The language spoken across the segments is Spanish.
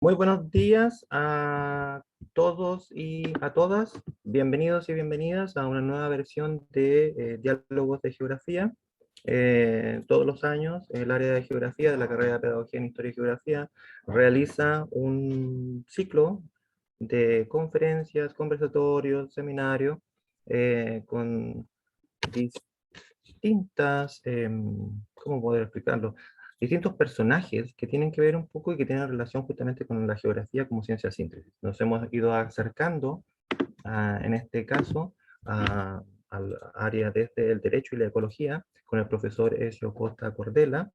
Muy buenos días a todos y a todas. Bienvenidos y bienvenidas a una nueva versión de Diálogos de Geografía. Todos los años, el área de Geografía de la carrera de Pedagogía en Historia y Geografía realiza un ciclo de conferencias, conversatorios, seminarios con distintas, ¿cómo poder explicarlo? Distintos personajes que tienen que ver un poco y que tienen relación justamente con la geografía como ciencia síntesis. Nos hemos ido acercando, en este caso, al área desde el derecho y la ecología, con el profesor Ezio Costa Cordela.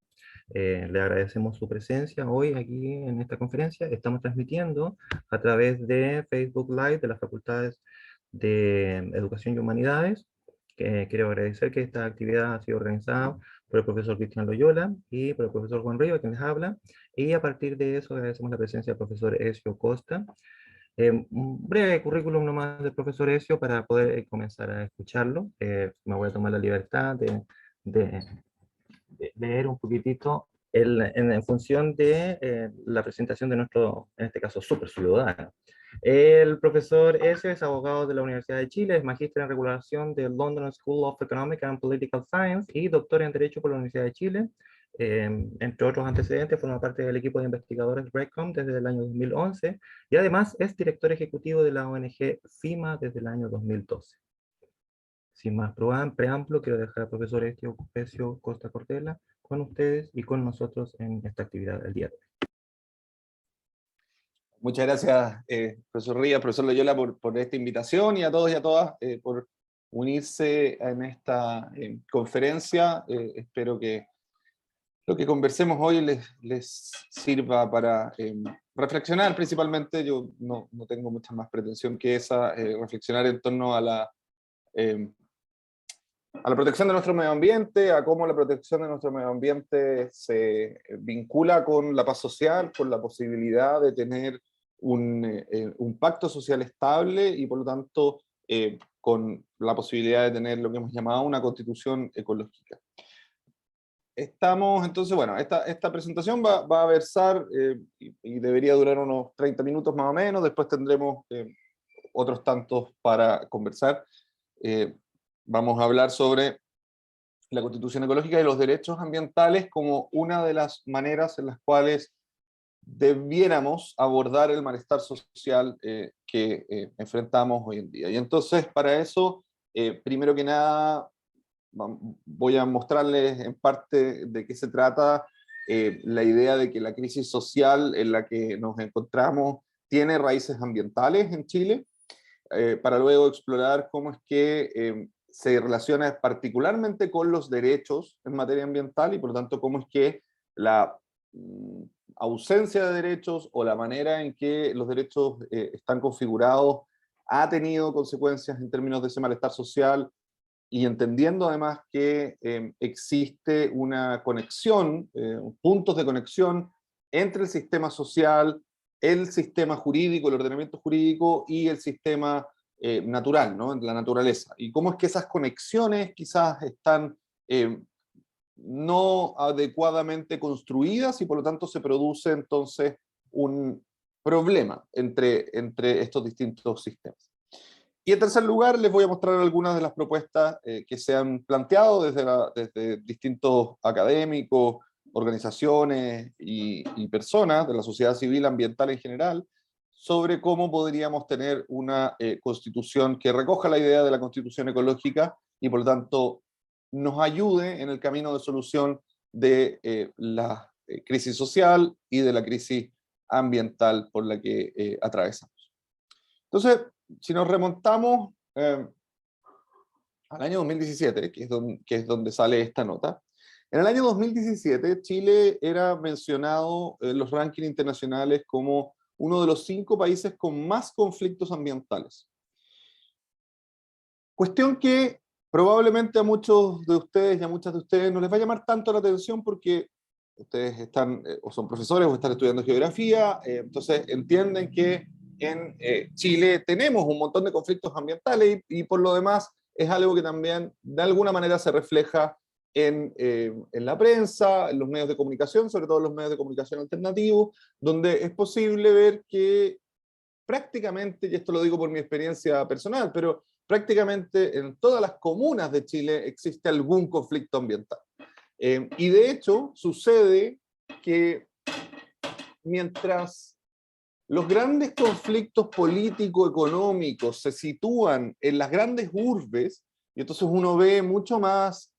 Le agradecemos su presencia hoy aquí en esta conferencia. Estamos transmitiendo a través de Facebook Live de las facultades de Educación y Humanidades. Quiero agradecer que esta actividad ha sido organizada por el profesor Cristian Loyola y por el profesor Juan Río, quien les habla, y a partir de eso agradecemos la presencia del profesor Ezio Costa. Un breve currículum nomás del profesor Ezio para poder comenzar a escucharlo. Me voy a tomar la libertad de leer un poquitito en función de la presentación de nuestro, en este caso, super ciudadano. El profesor S. es abogado de la Universidad de Chile, es magíster en regulación de London School of Economic and Political Science y doctor en Derecho por la Universidad de Chile. Entre otros antecedentes, forma parte del equipo de investigadores RECOM desde el año 2011 y además es director ejecutivo de la ONG FIMA desde el año 2012. Sin más preámbulo, quiero dejar al profesor Ezio Costa Cordela con ustedes y con nosotros en esta actividad del día de hoy. Muchas gracias, profesor Rías, profesor Loyola, por esta invitación y a todos y a todas por unirse en esta conferencia. Espero que lo que conversemos hoy les sirva para reflexionar principalmente. Yo no tengo mucha más pretensión que esa, reflexionar en torno a la protección de nuestro medio ambiente, a cómo la protección de nuestro medio ambiente se vincula con la paz social, con la posibilidad de tener un pacto social estable y por lo tanto con la posibilidad de tener lo que hemos llamado una constitución ecológica. Estamos, entonces, bueno, esta presentación va a versar y debería durar unos 30 minutos más o menos, después tendremos otros tantos para conversar. Vamos a hablar sobre la Constitución Ecológica y los derechos ambientales como una de las maneras en las cuales debiéramos abordar el malestar social que enfrentamos hoy en día. Y entonces, para eso, primero que nada, voy a mostrarles en parte de qué se trata la idea de que la crisis social en la que nos encontramos tiene raíces ambientales en Chile, para luego explorar cómo es que se relaciona particularmente con los derechos en materia ambiental y por lo tanto cómo es que la ausencia de derechos o la manera en que los derechos están configurados ha tenido consecuencias en términos de ese malestar social, y entendiendo además que existe una conexión, puntos de conexión entre el sistema social, el sistema jurídico, el ordenamiento jurídico y el sistema natural, ¿no? La naturaleza. Y cómo es que esas conexiones quizás están no adecuadamente construidas y por lo tanto se produce entonces un problema entre estos distintos sistemas. Y en tercer lugar, les voy a mostrar algunas de las propuestas que se han planteado desde distintos académicos, organizaciones y personas de la sociedad civil ambiental en general, sobre cómo podríamos tener una constitución que recoja la idea de la constitución ecológica y por lo tanto nos ayude en el camino de solución de la crisis social y de la crisis ambiental por la que atravesamos. Entonces, si nos remontamos al año 2017, que es donde sale esta nota, en el año 2017 Chile era mencionado en los rankings internacionales como uno de los 5 países con más conflictos ambientales. Cuestión que probablemente a muchos de ustedes y a muchas de ustedes no les va a llamar tanto la atención porque ustedes están o son profesores o están estudiando geografía, entonces entienden que en Chile tenemos un montón de conflictos ambientales y por lo demás es algo que también de alguna manera se refleja en la prensa, en los medios de comunicación, sobre todo en los medios de comunicación alternativos, donde es posible ver que prácticamente, y esto lo digo por mi experiencia personal, pero prácticamente en todas las comunas de Chile existe algún conflicto ambiental. Y de hecho sucede que mientras los grandes conflictos político-económicos se sitúan en las grandes urbes, y entonces uno ve mucho más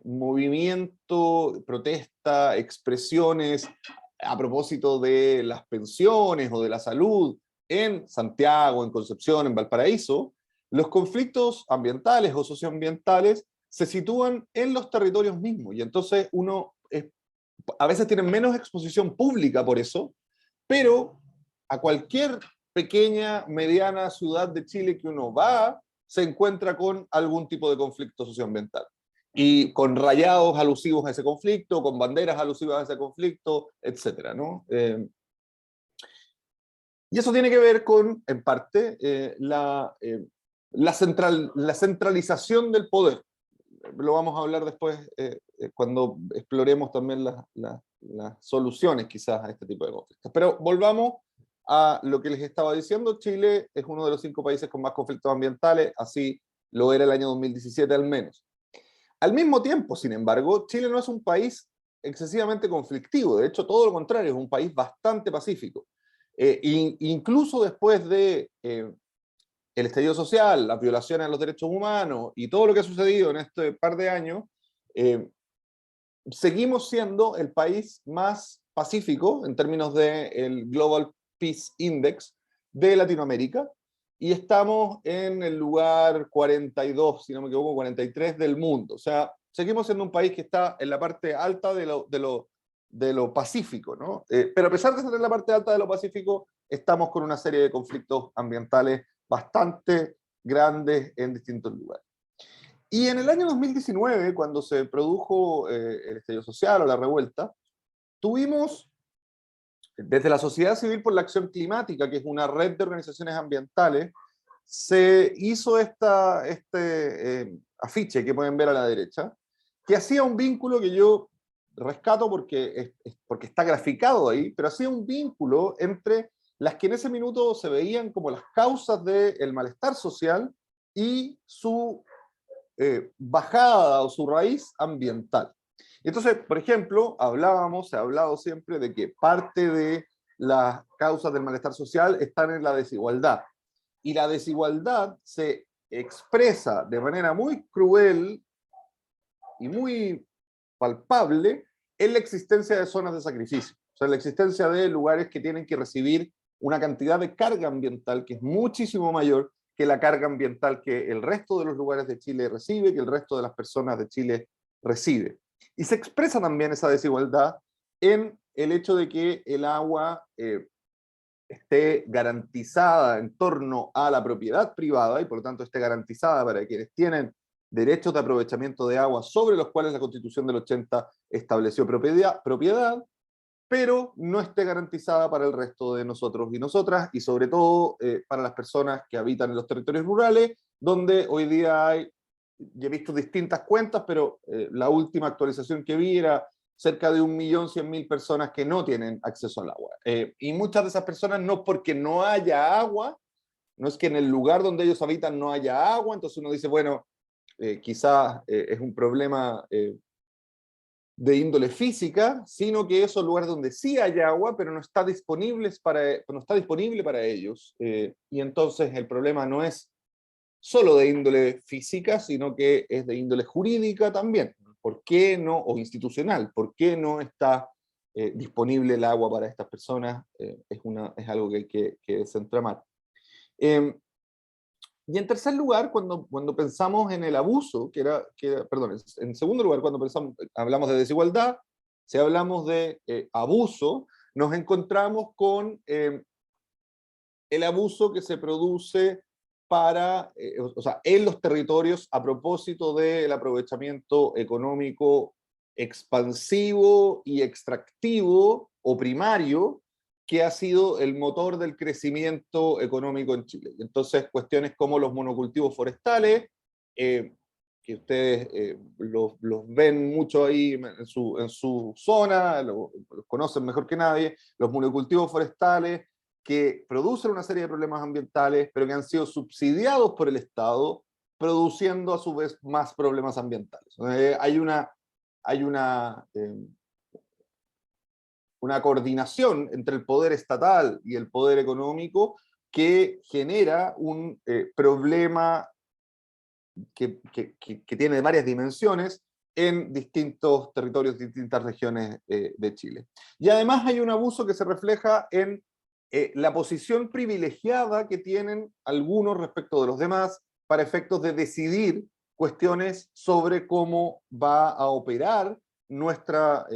movimiento, protesta, expresiones a propósito de las pensiones o de la salud en Santiago, en Concepción, en Valparaíso, los conflictos ambientales o socioambientales se sitúan en los territorios mismos, y entonces uno a veces tiene menos exposición pública por eso, pero a cualquier pequeña, mediana ciudad de Chile que uno va, se encuentra con algún tipo de conflicto socioambiental. Y con rayados alusivos a ese conflicto, con banderas alusivas a ese conflicto, etcétera, ¿no? Y eso tiene que ver con, en parte, la centralización del poder. Lo vamos a hablar después cuando exploremos también las soluciones quizás a este tipo de conflictos. Pero volvamos a lo que les estaba diciendo. Chile es uno de los 5 países con más conflictos ambientales, así lo era el año 2017 al menos. Al mismo tiempo, sin embargo, Chile no es un país excesivamente conflictivo, de hecho todo lo contrario, es un país bastante pacífico. Incluso después de el estallido social, las violaciones a los derechos humanos y todo lo que ha sucedido en este par de años, seguimos siendo el país más pacífico en términos del Global Peace Index de Latinoamérica, y estamos en el lugar 42, si no me equivoco, 43 del mundo. O sea, seguimos siendo un país que está en la parte alta de lo pacífico, ¿no? Pero a pesar de estar en la parte alta de lo pacífico, estamos con una serie de conflictos ambientales bastante grandes en distintos lugares. Y en el año 2019, cuando se produjo el estallido social o la revuelta, tuvimos, desde la Sociedad Civil por la Acción Climática, que es una red de organizaciones ambientales, se hizo este afiche que pueden ver a la derecha, que hacía un vínculo que yo rescato porque está graficado ahí, pero hacía un vínculo entre las que en ese minuto se veían como las causas del malestar social y su bajada o su raíz ambiental. Entonces, por ejemplo, se ha hablado siempre de que parte de las causas del malestar social están en la desigualdad. Y la desigualdad se expresa de manera muy cruel y muy palpable en la existencia de zonas de sacrificio. O sea, la existencia de lugares que tienen que recibir una cantidad de carga ambiental que es muchísimo mayor que la carga ambiental que el resto de los lugares de Chile recibe, que el resto de las personas de Chile recibe. Y se expresa también esa desigualdad en el hecho de que el agua esté garantizada en torno a la propiedad privada y por lo tanto esté garantizada para quienes tienen derechos de aprovechamiento de agua sobre los cuales la Constitución del 80 estableció propiedad, pero no esté garantizada para el resto de nosotros y nosotras, y sobre todo para las personas que habitan en los territorios rurales, donde hoy día hay, ya he visto distintas cuentas, pero la última actualización que vi era cerca de 1.100.000 personas que no tienen acceso al agua. Y muchas de esas personas no porque no haya agua, no es que en el lugar donde ellos habitan no haya agua, entonces uno dice, bueno, quizás es un problema de índole física, sino que esos lugares donde sí hay agua, pero no está disponible para ellos. Y entonces el problema no es solo de índole física, sino que es de índole jurídica también. ¿Por qué no? O institucional. ¿Por qué no está disponible el agua para estas personas? Es algo que hay que desentramar. Y en tercer lugar, cuando pensamos en el abuso, perdón, en segundo lugar, cuando hablamos de desigualdad, si hablamos de abuso, nos encontramos con el abuso que se produce en los territorios a propósito del aprovechamiento económico expansivo y extractivo o primario que ha sido el motor del crecimiento económico en Chile. Entonces, cuestiones como los monocultivos forestales, que ustedes los ven mucho ahí en su zona, los conocen mejor que nadie, los monocultivos forestales, que producen una serie de problemas ambientales, pero que han sido subsidiados por el Estado, produciendo a su vez más problemas ambientales. Hay una coordinación entre el poder estatal y el poder económico que genera un problema que tiene varias dimensiones en distintos territorios, distintas regiones de Chile. Y además hay un abuso que se refleja en la posición privilegiada que tienen algunos respecto de los demás para efectos de decidir cuestiones sobre cómo va a operar nuestro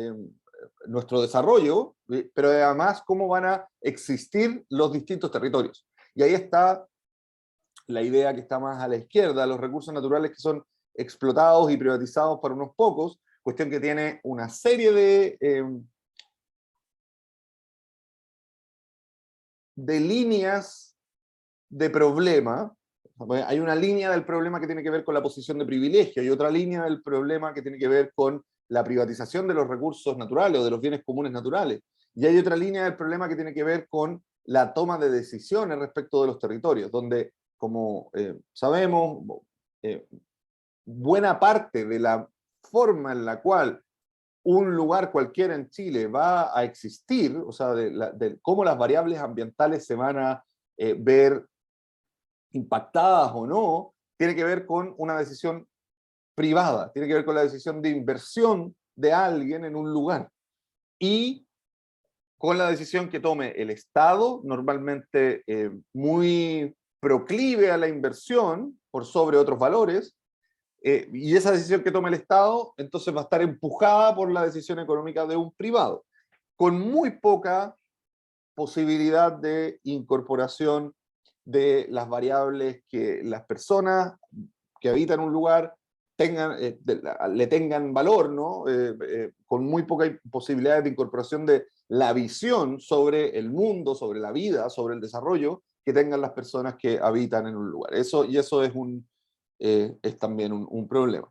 desarrollo, pero además cómo van a existir los distintos territorios. Y ahí está la idea que está más a la izquierda, los recursos naturales que son explotados y privatizados para unos pocos, cuestión que tiene una serie de líneas de problema. Hay una línea del problema que tiene que ver con la posición de privilegio y otra línea del problema que tiene que ver con la privatización de los recursos naturales o de los bienes comunes naturales. Y hay otra línea del problema que tiene que ver con la toma de decisiones respecto de los territorios, donde, como sabemos, buena parte de la forma en la cual un lugar cualquiera en Chile va a existir, o sea, de cómo las variables ambientales se van a ver impactadas o no, tiene que ver con una decisión privada, tiene que ver con la decisión de inversión de alguien en un lugar. Y con la decisión que tome el Estado, normalmente muy proclive a la inversión por sobre otros valores, y esa decisión que tome el Estado, entonces va a estar empujada por la decisión económica de un privado, con muy poca posibilidad de incorporación de las variables que las personas que habitan un lugar le tengan valor, ¿no? Con muy poca posibilidad de incorporación de la visión sobre el mundo, sobre la vida, sobre el desarrollo que tengan las personas que habitan en un lugar. Eso es también un problema.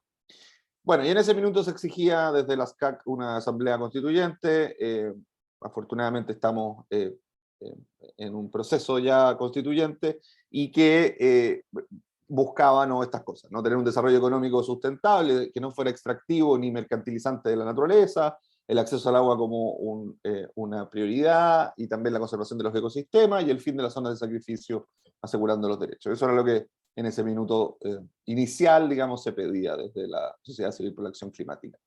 Bueno, y en ese minuto se exigía desde las CAC una asamblea constituyente. Afortunadamente estamos en un proceso ya constituyente y que buscaba, ¿no?, estas cosas, ¿no? Tener un desarrollo económico sustentable, que no fuera extractivo ni mercantilizante de la naturaleza, el acceso al agua como una prioridad, y también la conservación de los ecosistemas y el fin de las zonas de sacrificio asegurando los derechos. Eso era lo que en ese minuto inicial, digamos, se pedía desde la Sociedad Civil por la Acción Climática.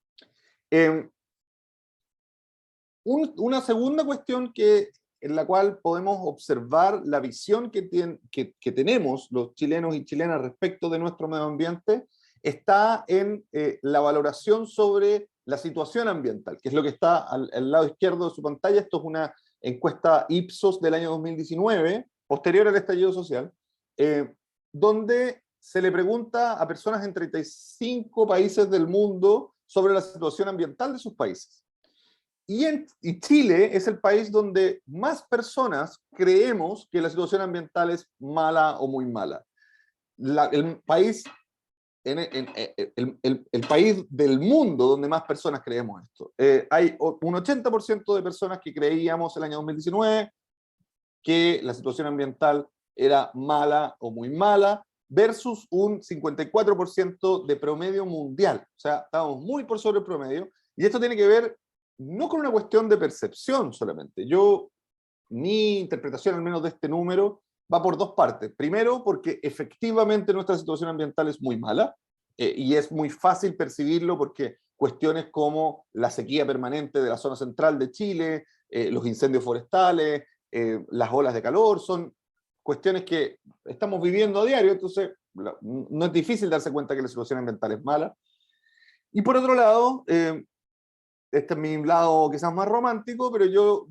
Una segunda cuestión en la cual podemos observar la visión que tenemos los chilenos y chilenas respecto de nuestro medio ambiente está en la valoración sobre la situación ambiental, que es lo que está al lado izquierdo de su pantalla. Esto es una encuesta Ipsos del año 2019, posterior al estallido social, donde se le pregunta a personas en 35 países del mundo sobre la situación ambiental de sus países. Y Chile es el país donde más personas creemos que la situación ambiental es mala o muy mala. El país del mundo donde más personas creemos esto. Hay un 80% de personas que creíamos el año 2019 que la situación ambiental era mala o muy mala, versus un 54% de promedio mundial. O sea, estamos muy por sobre el promedio, y esto tiene que ver no con una cuestión de percepción solamente. Mi interpretación, al menos de este número, va por dos partes. Primero, porque efectivamente nuestra situación ambiental es muy mala, y es muy fácil percibirlo porque cuestiones como la sequía permanente de la zona central de Chile, los incendios forestales, las olas de calor, son cuestiones que estamos viviendo a diario, entonces no es difícil darse cuenta que la situación ambiental es mala. Y por otro lado, este es mi lado quizás más romántico, pero yo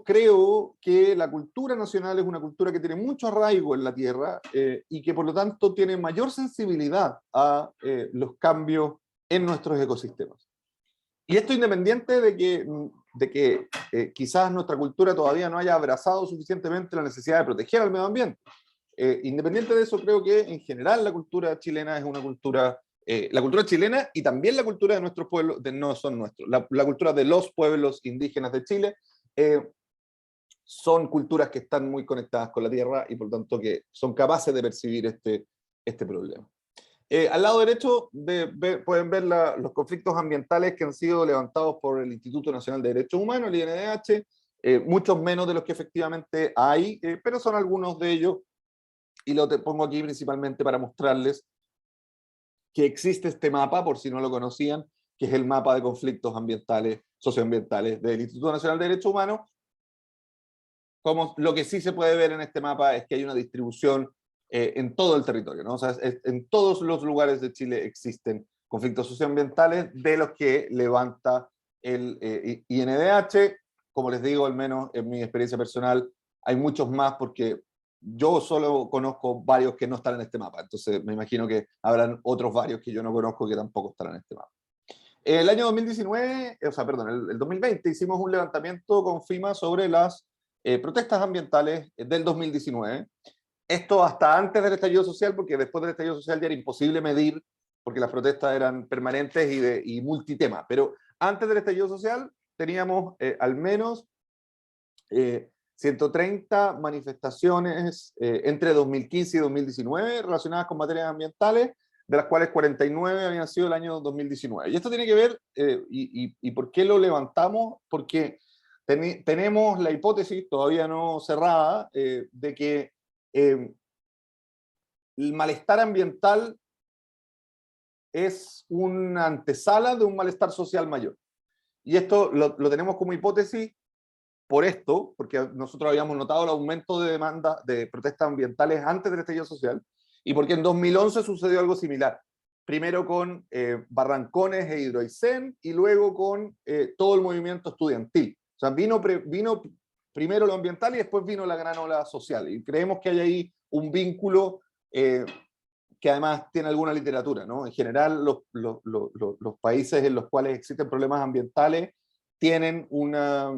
creo que la cultura nacional es una cultura que tiene mucho arraigo en la tierra, y que por lo tanto tiene mayor sensibilidad a los cambios en nuestros ecosistemas. Y esto independiente de que quizás nuestra cultura todavía no haya abrazado suficientemente la necesidad de proteger al medio ambiente. Independiente de eso, creo que en general la cultura chilena es una cultura, la cultura chilena y también la cultura de nuestros pueblos, no son nuestros, la cultura de los pueblos indígenas de Chile, son culturas que están muy conectadas con la tierra y por lo tanto que son capaces de percibir este problema. Al lado derecho pueden ver los conflictos ambientales que han sido levantados por el Instituto Nacional de Derechos Humanos, el INDH, muchos menos de los que efectivamente hay, pero son algunos de ellos, y lo te pongo aquí principalmente para mostrarles que existe este mapa, por si no lo conocían, que es el mapa de conflictos ambientales, socioambientales del Instituto Nacional de Derechos Humanos. Como lo que sí se puede ver en este mapa es que hay una distribución en todo el territorio, ¿no? O sea, en todos los lugares de Chile existen conflictos socioambientales de los que levanta el INDH. Como les digo, al menos en mi experiencia personal, hay muchos más porque yo solo conozco varios que no están en este mapa, entonces me imagino que habrán otros varios que yo no conozco que tampoco están en este mapa. El año 2019, o sea, perdón, el 2020 hicimos un levantamiento con FIMA sobre las protestas ambientales del 2019. Esto hasta antes del estallido social, porque después del estallido social ya era imposible medir, porque las protestas eran permanentes y multitema. Pero antes del estallido social teníamos al menos 130 manifestaciones entre 2015 y 2019 relacionadas con materias ambientales, de las cuales 49 habían sido el año 2019. Y esto tiene que ver, y ¿por qué lo levantamos? Porque tenemos la hipótesis, todavía no cerrada, de que el malestar ambiental es una antesala de un malestar social mayor. Y esto lo tenemos como hipótesis por esto, porque nosotros habíamos notado el aumento de demanda de protestas ambientales antes del estallido social, y porque en 2011 sucedió algo similar. Primero con Barrancones e Hidroaicén, y luego con todo el movimiento estudiantil. O sea, vino primero lo ambiental y después vino la gran ola social. Y creemos que hay ahí un vínculo que además tiene alguna literatura, ¿no? En general, los países en los cuales existen problemas ambientales tienen una...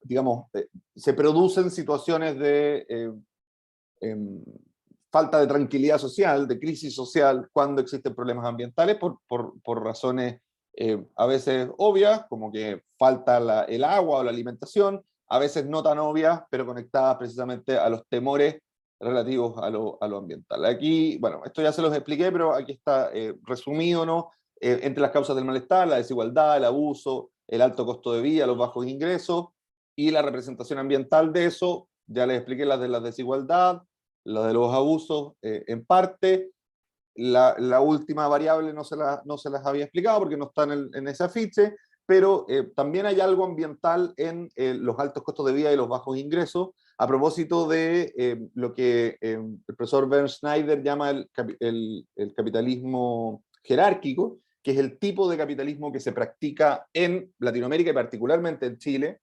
digamos, se producen situaciones de falta de tranquilidad social, de crisis social, cuando existen problemas ambientales por razones a veces obvias, como que falta el agua o la alimentación, a veces no tan obvias, pero conectadas precisamente a los temores relativos a lo ambiental. Aquí, bueno, esto ya se los expliqué, pero aquí está resumido, ¿no? Entre las causas del malestar, la desigualdad, el abuso, el alto costo de vida, los bajos ingresos, y la representación ambiental de eso, ya les expliqué las de la desigualdad, la de los abusos en parte. La última variable no se las había explicado porque no está en ese afiche, pero también hay algo ambiental en los altos costos de vida y los bajos ingresos, a propósito de lo que el profesor Bernd Schneider llama el capitalismo jerárquico, que es el tipo de capitalismo que se practica en Latinoamérica y particularmente en Chile,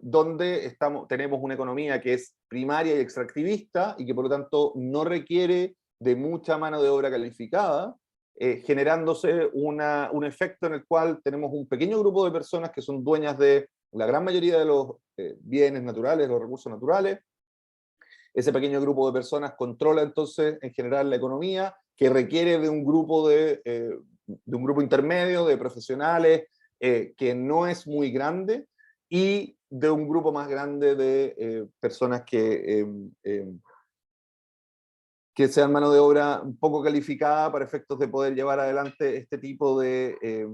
donde tenemos una economía que es primaria y extractivista y que por lo tanto no requiere de mucha mano de obra calificada, generándose un efecto en el cual tenemos un pequeño grupo de personas que son dueñas de la gran mayoría de los bienes naturales, los recursos naturales. Ese pequeño grupo de personas controla entonces en general la economía, que requiere de un grupo intermedio de profesionales que no es muy grande, y de un grupo más grande de personas que sean mano de obra un poco calificada para efectos de poder llevar adelante este tipo de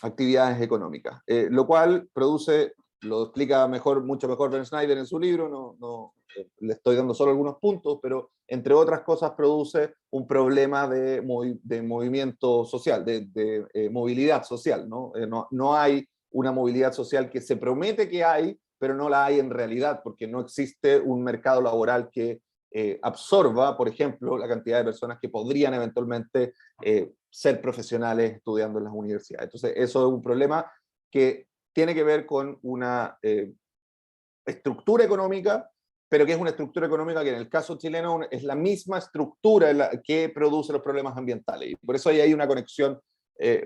actividades económicas. Lo cual produce, lo explica mucho mejor Bernd Schneider en su libro, le estoy dando solo algunos puntos, pero entre otras cosas produce un problema de movimiento social, de movilidad social, ¿no? No hay una movilidad social que se promete que hay, pero no la hay en realidad, porque no existe un mercado laboral que absorba, por ejemplo, la cantidad de personas que podrían eventualmente ser profesionales estudiando en las universidades. Entonces, eso es un problema que tiene que ver con una estructura económica, pero que es una estructura económica que en el caso chileno es la misma estructura que produce los problemas ambientales. Y por eso ahí hay una conexión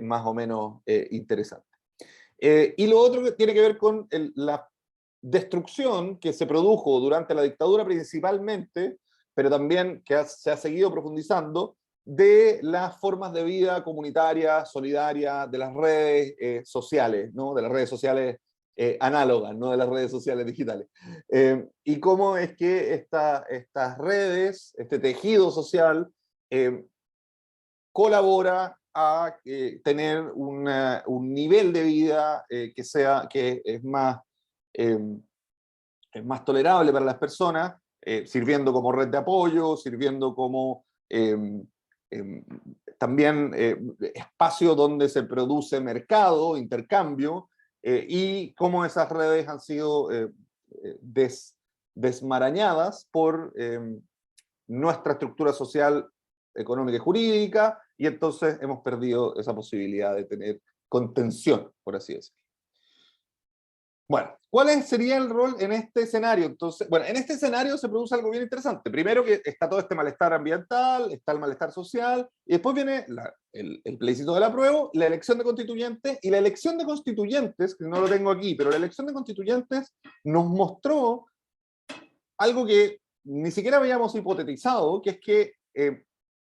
más o menos interesante. Y lo otro que tiene que ver con destrucción que se produjo durante la dictadura principalmente, pero también que se ha seguido profundizando, de las formas de vida comunitaria, solidaria, de las redes sociales, ¿no? De las redes sociales análogas, no de las redes sociales digitales. Y cómo es que estas redes, este tejido social, colabora a tener un nivel de vida que eh, es más tolerable para las personas, sirviendo como red de apoyo, sirviendo como también espacio donde se produce mercado, intercambio, y cómo esas redes han sido desmarañadas por nuestra estructura social, económica y jurídica, y entonces hemos perdido esa posibilidad de tener contención, por así decirlo. Bueno, ¿cuál sería el rol en este escenario? Entonces, bueno, en este escenario se produce algo bien interesante. Primero que está todo este malestar ambiental, está el malestar social, y después viene el plebiscito del apruebo, la elección de constituyentes, y la elección de constituyentes, que no lo tengo aquí, pero la elección de constituyentes nos mostró algo que ni siquiera habíamos hipotetizado, que es que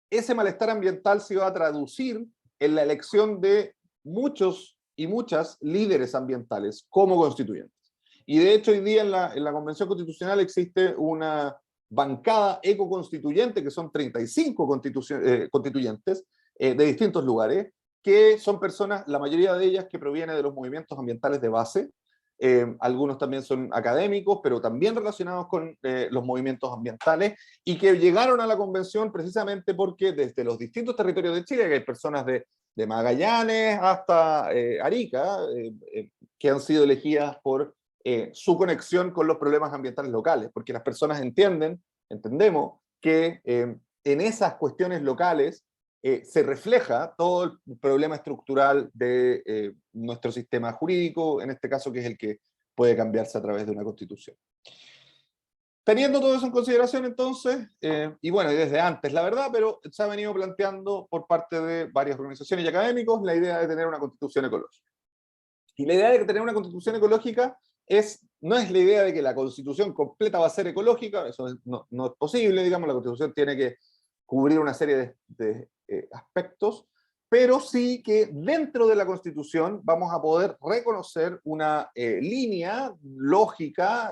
ese malestar ambiental se iba a traducir en la elección de muchos y muchas líderes ambientales como constituyentes. Y de hecho hoy día en la Convención Constitucional existe una bancada ecoconstituyente, que son 35 constituyentes de distintos lugares, que son personas, la mayoría de ellas que provienen de los movimientos ambientales de base. Algunos también son académicos, pero también relacionados con los movimientos ambientales, y que llegaron a la convención precisamente porque desde los distintos territorios de Chile, que hay personas de Magallanes hasta Arica, que han sido elegidas por su conexión con los problemas ambientales locales, porque las personas entendemos que en esas cuestiones locales se refleja todo el problema estructural de nuestro sistema jurídico, en este caso que es el que puede cambiarse a través de una constitución. Teniendo todo eso en consideración, entonces, y bueno, desde antes, la verdad, pero se ha venido planteando por parte de varias organizaciones y académicos la idea de tener una constitución ecológica. Y la idea de tener una constitución ecológica no es la idea de que la constitución completa va a ser ecológica, eso no es posible, digamos, la constitución tiene que cubrir una serie de aspectos, pero sí que dentro de la Constitución vamos a poder reconocer una línea lógica,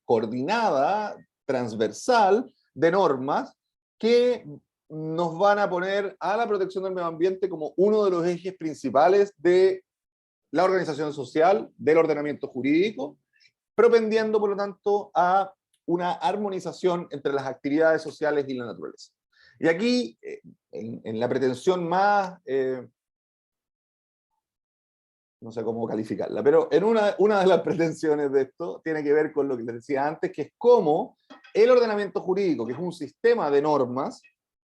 coordinada, transversal de normas que nos van a poner a la protección del medio ambiente como uno de los ejes principales de la organización social, del ordenamiento jurídico, propendiendo, por lo tanto, a una armonización entre las actividades sociales y la naturaleza. Y aquí, en la pretensión más, no sé cómo calificarla, pero en una de las pretensiones de esto tiene que ver con lo que les decía antes, que es cómo el ordenamiento jurídico, que es un sistema de normas,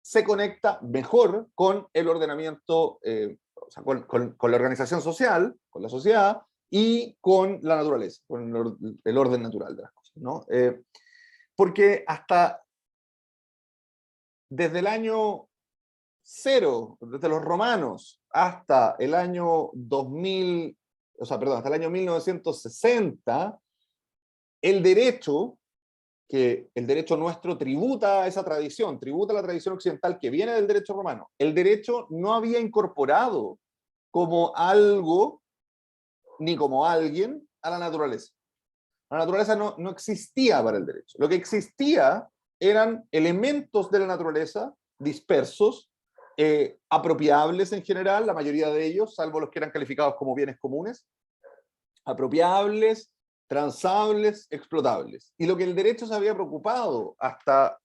se conecta mejor con el ordenamiento, o sea, con la organización social, con la sociedad, y con la naturaleza, con el orden natural de las cosas, ¿no? Porque desde el año cero, desde los romanos, hasta el año 2000, o sea, perdón, hasta el año 1960, el derecho nuestro tributa a esa tradición, tributa a la tradición occidental que viene del derecho romano. El derecho no había incorporado como algo, ni como alguien, a la naturaleza. La naturaleza no existía para el derecho. Lo que existía eran elementos de la naturaleza dispersos, apropiables en general, la mayoría de ellos, salvo los que eran calificados como bienes comunes, apropiables, transables, explotables. Y lo que el derecho se había preocupado hasta,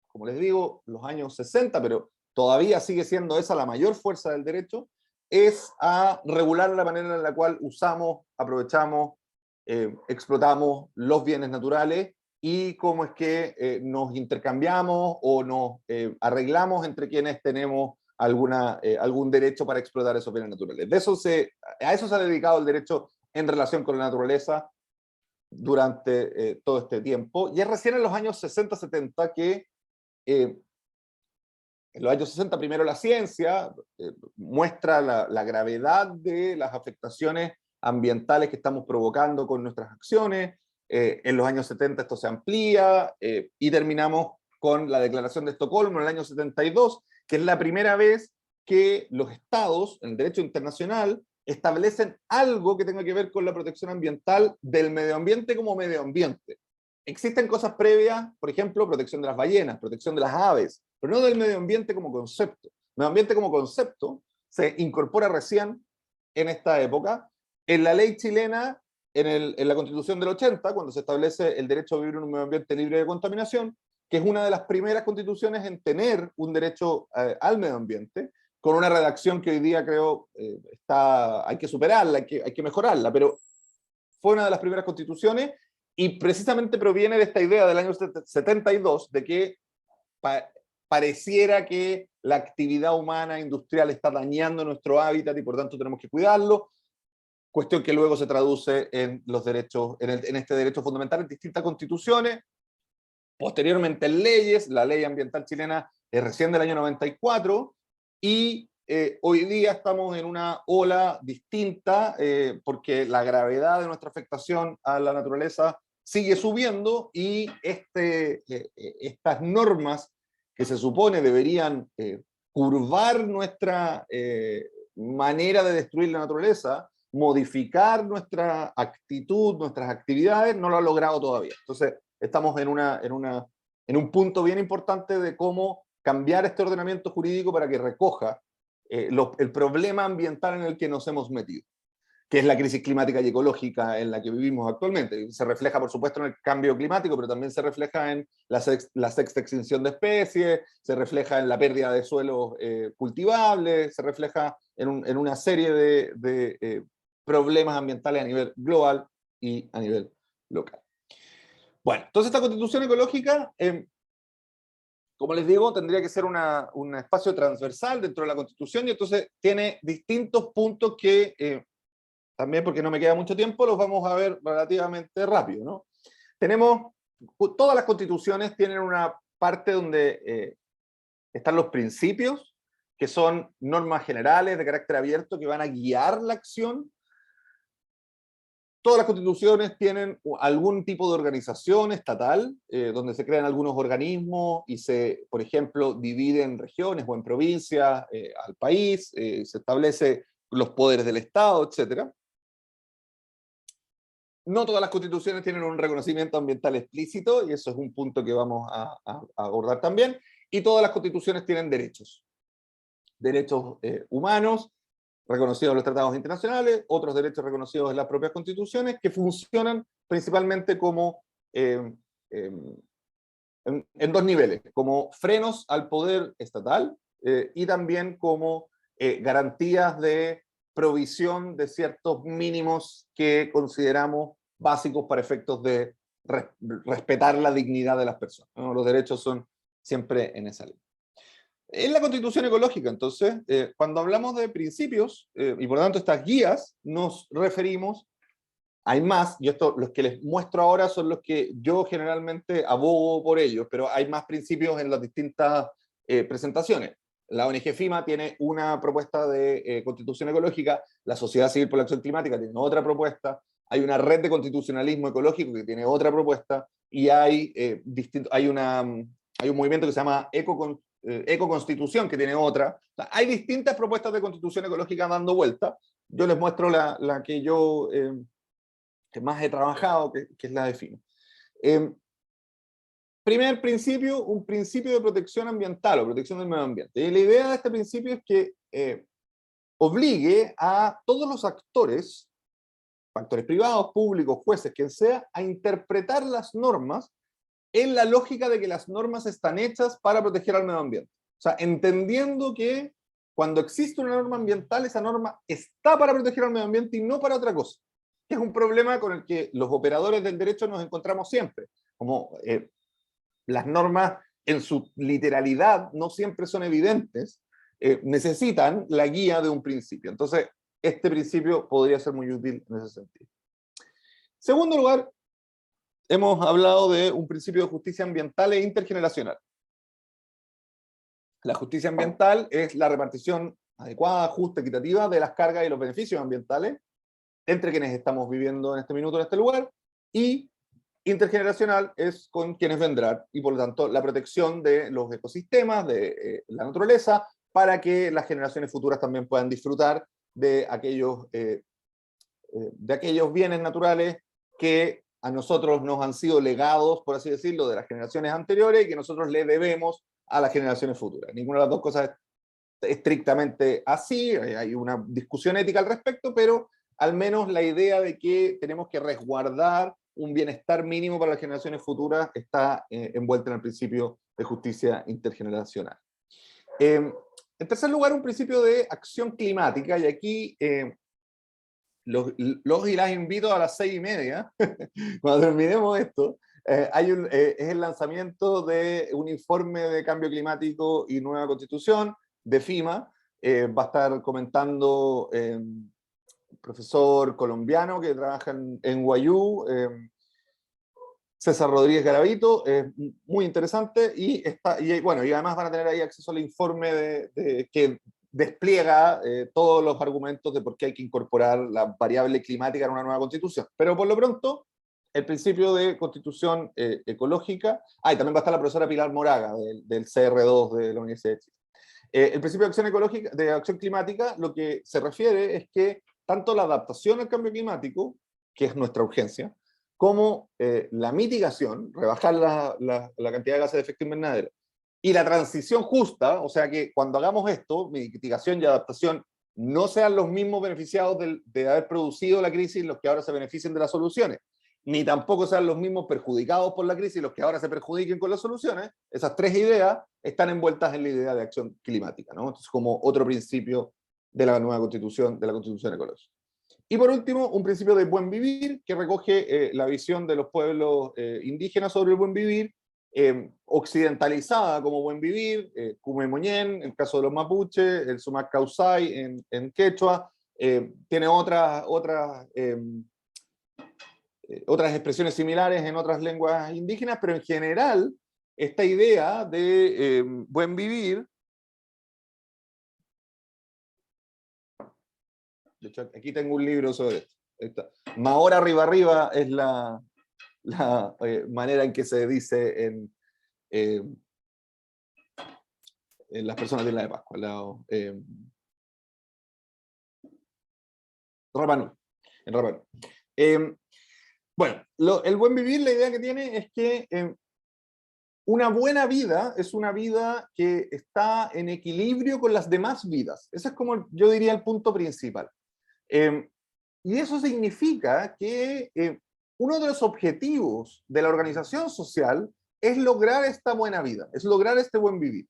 como les digo, los años 60, pero todavía sigue siendo esa la mayor fuerza del derecho, es a regular la manera en la cual usamos, aprovechamos, explotamos los bienes naturales, y cómo es que nos intercambiamos o nos arreglamos entre quienes tenemos algún derecho para explotar esos bienes naturales. A eso se ha dedicado el derecho en relación con la naturaleza durante todo este tiempo, y es recién en los años 60-70 que en los años 60 primero la ciencia muestra la gravedad de las afectaciones ambientales que estamos provocando con nuestras acciones, En los años 70 esto se amplía y terminamos con la Declaración de Estocolmo en el año 72, que es la primera vez que los estados, en el derecho internacional, establecen algo que tenga que ver con la protección ambiental del medio ambiente como medio ambiente. Existen cosas previas, por ejemplo, protección de las ballenas, protección de las aves, pero no del medio ambiente como concepto. El medio ambiente como concepto se incorpora recién en esta época. En la ley chilena, en la Constitución del 80, cuando se establece el derecho a vivir en un medio ambiente libre de contaminación, que es una de las primeras constituciones en tener un derecho al medio ambiente, con una redacción que hoy día creo hay que superarla, hay que mejorarla, pero fue una de las primeras constituciones y precisamente proviene de esta idea del año 72 de que pareciera que la actividad humana industrial está dañando nuestro hábitat y por tanto tenemos que cuidarlo, cuestión que luego se traduce en los derechos, en este derecho fundamental en distintas constituciones, posteriormente en leyes. La ley ambiental chilena es recién del año 94 y hoy día estamos en una ola distinta porque la gravedad de nuestra afectación a la naturaleza sigue subiendo y estas normas que se supone deberían curvar nuestra manera de destruir la naturaleza, modificar nuestra actitud, nuestras actividades, no lo ha logrado todavía. Entonces, estamos en un punto bien importante de cómo cambiar este ordenamiento jurídico para que recoja el problema ambiental en el que nos hemos metido, que es la crisis climática y ecológica en la que vivimos actualmente. Se refleja, por supuesto, en el cambio climático, pero también se refleja en la sexta extinción de especies, se refleja en la pérdida de suelos cultivables, se refleja en una serie de problemas ambientales a nivel global y a nivel local. Bueno, entonces esta constitución ecológica, como les digo, tendría que ser un espacio transversal dentro de la constitución y entonces tiene distintos puntos que, también porque no me queda mucho tiempo, los vamos a ver relativamente rápido, ¿no? Todas las constituciones tienen una parte donde están los principios, que son normas generales de carácter abierto que van a guiar la acción. Todas las constituciones tienen algún tipo de organización estatal, donde se crean algunos organismos y se, por ejemplo, divide en regiones o en provincias al país, se establece los poderes del Estado, etc. No todas las constituciones tienen un reconocimiento ambiental explícito, y eso es un punto que vamos a abordar también, y todas las constituciones tienen derechos. Derechos humanos, reconocidos en los tratados internacionales, otros derechos reconocidos en las propias constituciones, que funcionan principalmente como en dos niveles, como frenos al poder estatal y también como garantías de provisión de ciertos mínimos que consideramos básicos para efectos de respetar la dignidad de las personas, ¿no? Los derechos son siempre en esa línea. En la Constitución ecológica, entonces, cuando hablamos de principios, y por lo tanto estas guías, nos referimos, hay más, y los que les muestro ahora son los que yo generalmente abogo por ellos, pero hay más principios en las distintas presentaciones. La ONG FIMA tiene una propuesta de constitución ecológica, la Sociedad Civil por la Acción Climática tiene otra propuesta, hay una red de constitucionalismo ecológico que tiene otra propuesta, y hay un movimiento que se llama Ecoconstitución, que tiene otra. O sea, hay distintas propuestas de constitución ecológica dando vuelta. Yo les muestro la que yo que más he trabajado, que es la de FIMA. Primer principio, un principio de protección ambiental o protección del medio ambiente. Y la idea de este principio es que obligue a todos los actores privados, públicos, jueces, quien sea, a interpretar las normas en la lógica de que las normas están hechas para proteger al medio ambiente. O sea, entendiendo que cuando existe una norma ambiental, esa norma está para proteger al medio ambiente y no para otra cosa. Que es un problema con el que los operadores del derecho nos encontramos siempre. Como las normas en su literalidad no siempre son evidentes, necesitan la guía de un principio. Entonces, este principio podría ser muy útil en ese sentido. Segundo lugar, hemos hablado de un principio de justicia ambiental e intergeneracional. La justicia ambiental es la repartición adecuada, justa, equitativa de las cargas y los beneficios ambientales entre quienes estamos viviendo en este minuto en este lugar, y intergeneracional es con quienes vendrán, y por lo tanto la protección de los ecosistemas, de la naturaleza, para que las generaciones futuras también puedan disfrutar de aquellos bienes naturales que a nosotros nos han sido legados, por así decirlo, de las generaciones anteriores y que nosotros le debemos a las generaciones futuras. Ninguna de las dos cosas es estrictamente así, hay una discusión ética al respecto, pero al menos la idea de que tenemos que resguardar un bienestar mínimo para las generaciones futuras está envuelta en el principio de justicia intergeneracional. En tercer lugar, un principio de acción climática, y aquí los y las invito a las 6:30, cuando terminemos esto, es el lanzamiento de un informe de cambio climático y nueva constitución de FIMA. Va a estar comentando un profesor colombiano que trabaja en Guayú, César Rodríguez Garavito, muy interesante, y además van a tener ahí acceso al informe que despliega todos los argumentos de por qué hay que incorporar la variable climática en una nueva constitución. Pero por lo pronto, el principio de constitución ecológica, y también va a estar la profesora Pilar Moraga del CR2 de la Universidad de Chile. El principio de acción ecológica, de acción climática, lo que se refiere es que tanto la adaptación al cambio climático, que es nuestra urgencia, como la mitigación, rebajar la cantidad de gases de efecto invernadero, y la transición justa, o sea que cuando hagamos esto, mitigación y adaptación, no sean los mismos beneficiados de haber producido la crisis los que ahora se beneficien de las soluciones, ni tampoco sean los mismos perjudicados por la crisis los que ahora se perjudiquen con las soluciones. Esas tres ideas están envueltas en la idea de acción climática, ¿no? Entonces, como otro principio de la nueva constitución, de la constitución ecológica. Y por último, un principio de buen vivir que recoge la visión de los pueblos indígenas sobre el buen vivir, occidentalizada como buen vivir, Cumemoñén, en el caso de los mapuches, el Sumac Causay en quechua, tiene otras expresiones similares en otras lenguas indígenas, pero en general, esta idea de buen vivir, de hecho, aquí tengo un libro sobre esto. Mahora Ribarriba es la manera en que se dice en las personas de Isla de Pascua, Rapa Nui, en Rapa Nui. Bueno, el buen vivir, la idea que tiene es que una buena vida es una vida que está en equilibrio con las demás vidas. Ese es como yo diría el punto principal. Y eso significa que uno de los objetivos de la organización social es lograr esta buena vida, es lograr este buen vivir,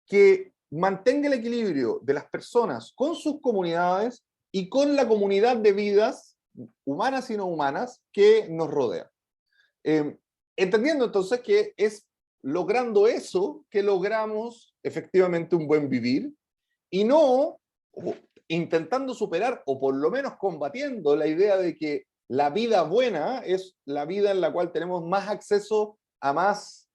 que mantenga el equilibrio de las personas con sus comunidades y con la comunidad de vidas, humanas y no humanas, que nos rodea. Entendiendo entonces que es logrando eso que logramos efectivamente un buen vivir, y no intentando superar o por lo menos combatiendo la idea de que la vida buena es la vida en la cual tenemos más acceso a más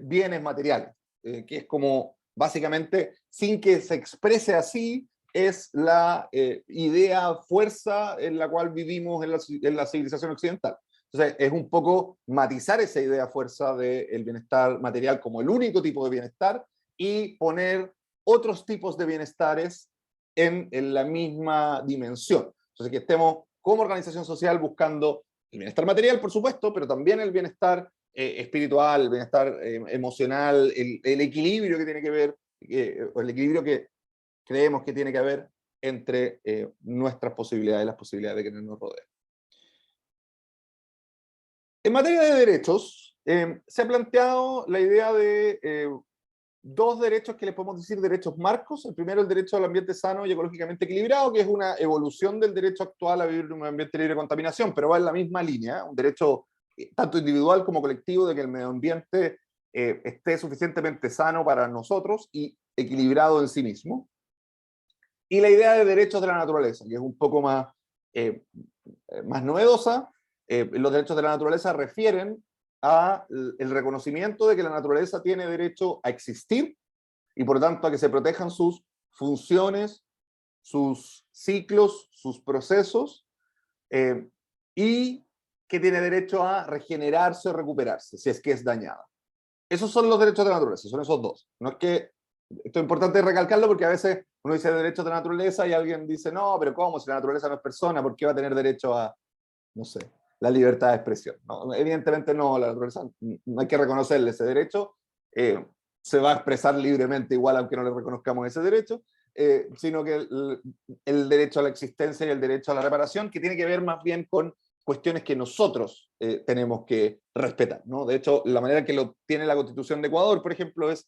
bienes materiales, que es como básicamente, sin que se exprese así, es la idea fuerza en la cual vivimos en la civilización occidental. Entonces, es un poco matizar esa idea fuerza del bienestar material como el único tipo de bienestar y poner otros tipos de bienestares en la misma dimensión. Entonces, que estemos como organización social buscando el bienestar material, por supuesto, pero también el bienestar espiritual, el bienestar emocional, el equilibrio que tiene que ver, el equilibrio que creemos que tiene que haber entre nuestras posibilidades y las posibilidades de quienes nos rodean. En materia de derechos, se ha planteado la idea de dos derechos que les podemos decir derechos marcos. El primero, el derecho al ambiente sano y ecológicamente equilibrado, que es una evolución del derecho actual a vivir en un ambiente libre de contaminación, pero va en la misma línea, un derecho tanto individual como colectivo de que el medio ambiente esté suficientemente sano para nosotros y equilibrado en sí mismo. Y la idea de derechos de la naturaleza, que es un poco más novedosa. Los derechos de la naturaleza refieren al reconocimiento de que la naturaleza tiene derecho a existir y por tanto a que se protejan sus funciones, sus ciclos, sus procesos, y que tiene derecho a regenerarse o recuperarse, si es que es dañada. Esos son los derechos de la naturaleza, son esos dos. No es que, esto es importante recalcarlo porque a veces uno dice derechos de la naturaleza y alguien dice, no, pero ¿cómo? Si la naturaleza no es persona, ¿por qué va a tener derecho a, no sé, la libertad de expresión? No, evidentemente no, la naturaleza no hay que reconocerle ese derecho, se va a expresar libremente igual aunque no le reconozcamos ese derecho, sino que el derecho a la existencia y el derecho a la reparación, que tiene que ver más bien con cuestiones que nosotros tenemos que respetar, ¿no? De hecho, la manera que lo tiene la Constitución de Ecuador, por ejemplo, es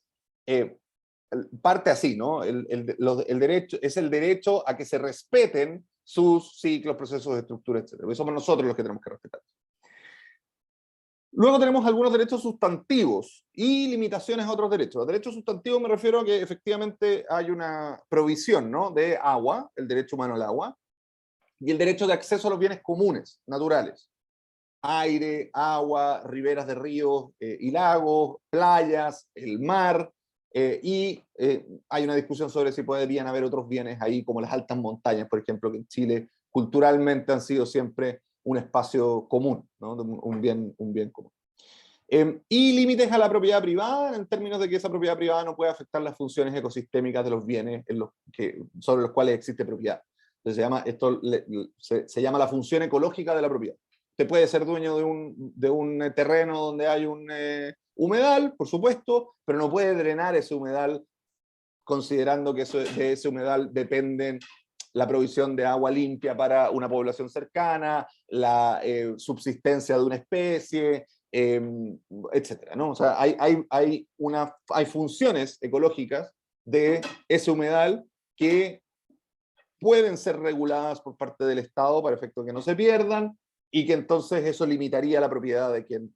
parte así, ¿no? El derecho, es el derecho a que se respeten sus ciclos, procesos, estructuras, etc. Porque somos nosotros los que tenemos que respetar. Luego tenemos algunos derechos sustantivos y limitaciones a otros derechos. Los derechos sustantivos me refiero a que efectivamente hay una provisión, ¿no?, de agua, el derecho humano al agua, y el derecho de acceso a los bienes comunes, naturales. Aire, agua, riberas de ríos y lagos, playas, el mar, hay una discusión sobre si podrían haber otros bienes ahí, como las altas montañas, por ejemplo, que en Chile culturalmente han sido siempre un espacio común, ¿no?, un bien común. Y límites a la propiedad privada, en términos de que esa propiedad privada no puede afectar las funciones ecosistémicas de los bienes sobre los cuales existe propiedad. Entonces se llama la función ecológica de la propiedad. Usted puede ser dueño de un terreno donde hay un humedal, por supuesto, pero no puede drenar ese humedal considerando que de ese humedal dependen la provisión de agua limpia para una población cercana, la subsistencia de una especie, etcétera, ¿no? O sea, hay funciones ecológicas de ese humedal que pueden ser reguladas por parte del Estado para efecto que no se pierdan, y que entonces eso limitaría la propiedad de quien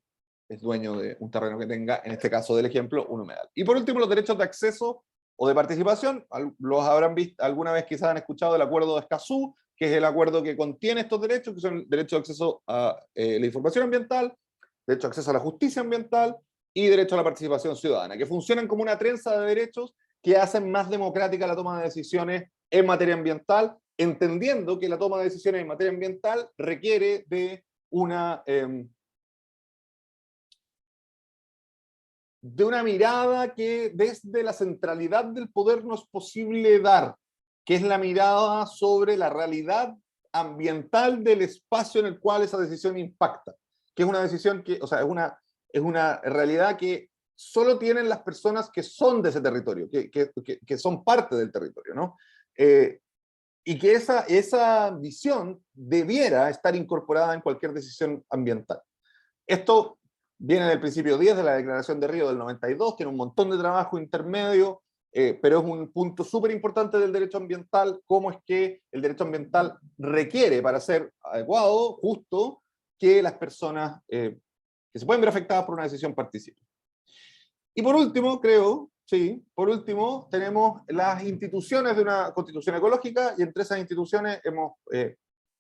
es dueño de un terreno que tenga, en este caso del ejemplo, un humedal. Y por último, los derechos de acceso o de participación. Los habrán visto, alguna vez quizás han escuchado el acuerdo de Escazú, que es el acuerdo que contiene estos derechos, que son derecho de acceso a la información ambiental, derecho de acceso a la justicia ambiental y derecho a la participación ciudadana, que funcionan como una trenza de derechos que hacen más democrática la toma de decisiones en materia ambiental, entendiendo que la toma de decisiones en materia ambiental requiere de una mirada que desde la centralidad del poder no es posible dar, que es la mirada sobre la realidad ambiental del espacio en el cual esa decisión impacta, que es una decisión que, o sea, es una realidad que solo tienen las personas que son de ese territorio, que son parte del territorio, ¿no? Y que esa visión debiera estar incorporada en cualquier decisión ambiental. Esto viene del principio 10 de la Declaración de Río del 92, tiene un montón de trabajo intermedio, pero es un punto súper importante del derecho ambiental, cómo es que el derecho ambiental requiere, para ser adecuado, justo, que las personas que se pueden ver afectadas por una decisión participen. Y por último, por último, tenemos las instituciones de una constitución ecológica, y entre esas instituciones hemos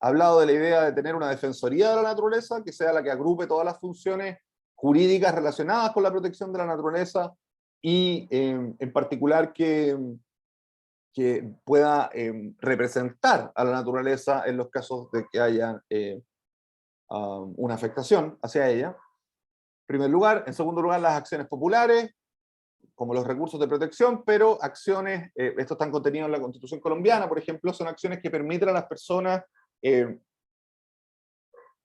hablado de la idea de tener una defensoría de la naturaleza, que sea la que agrupe todas las funciones jurídicas relacionadas con la protección de la naturaleza, y en particular que pueda representar a la naturaleza en los casos de que haya una afectación hacia ella. En primer lugar. En segundo lugar, las acciones populares, como los recursos de protección, pero acciones, esto están contenidos en la Constitución colombiana, por ejemplo, son acciones que permiten a las personas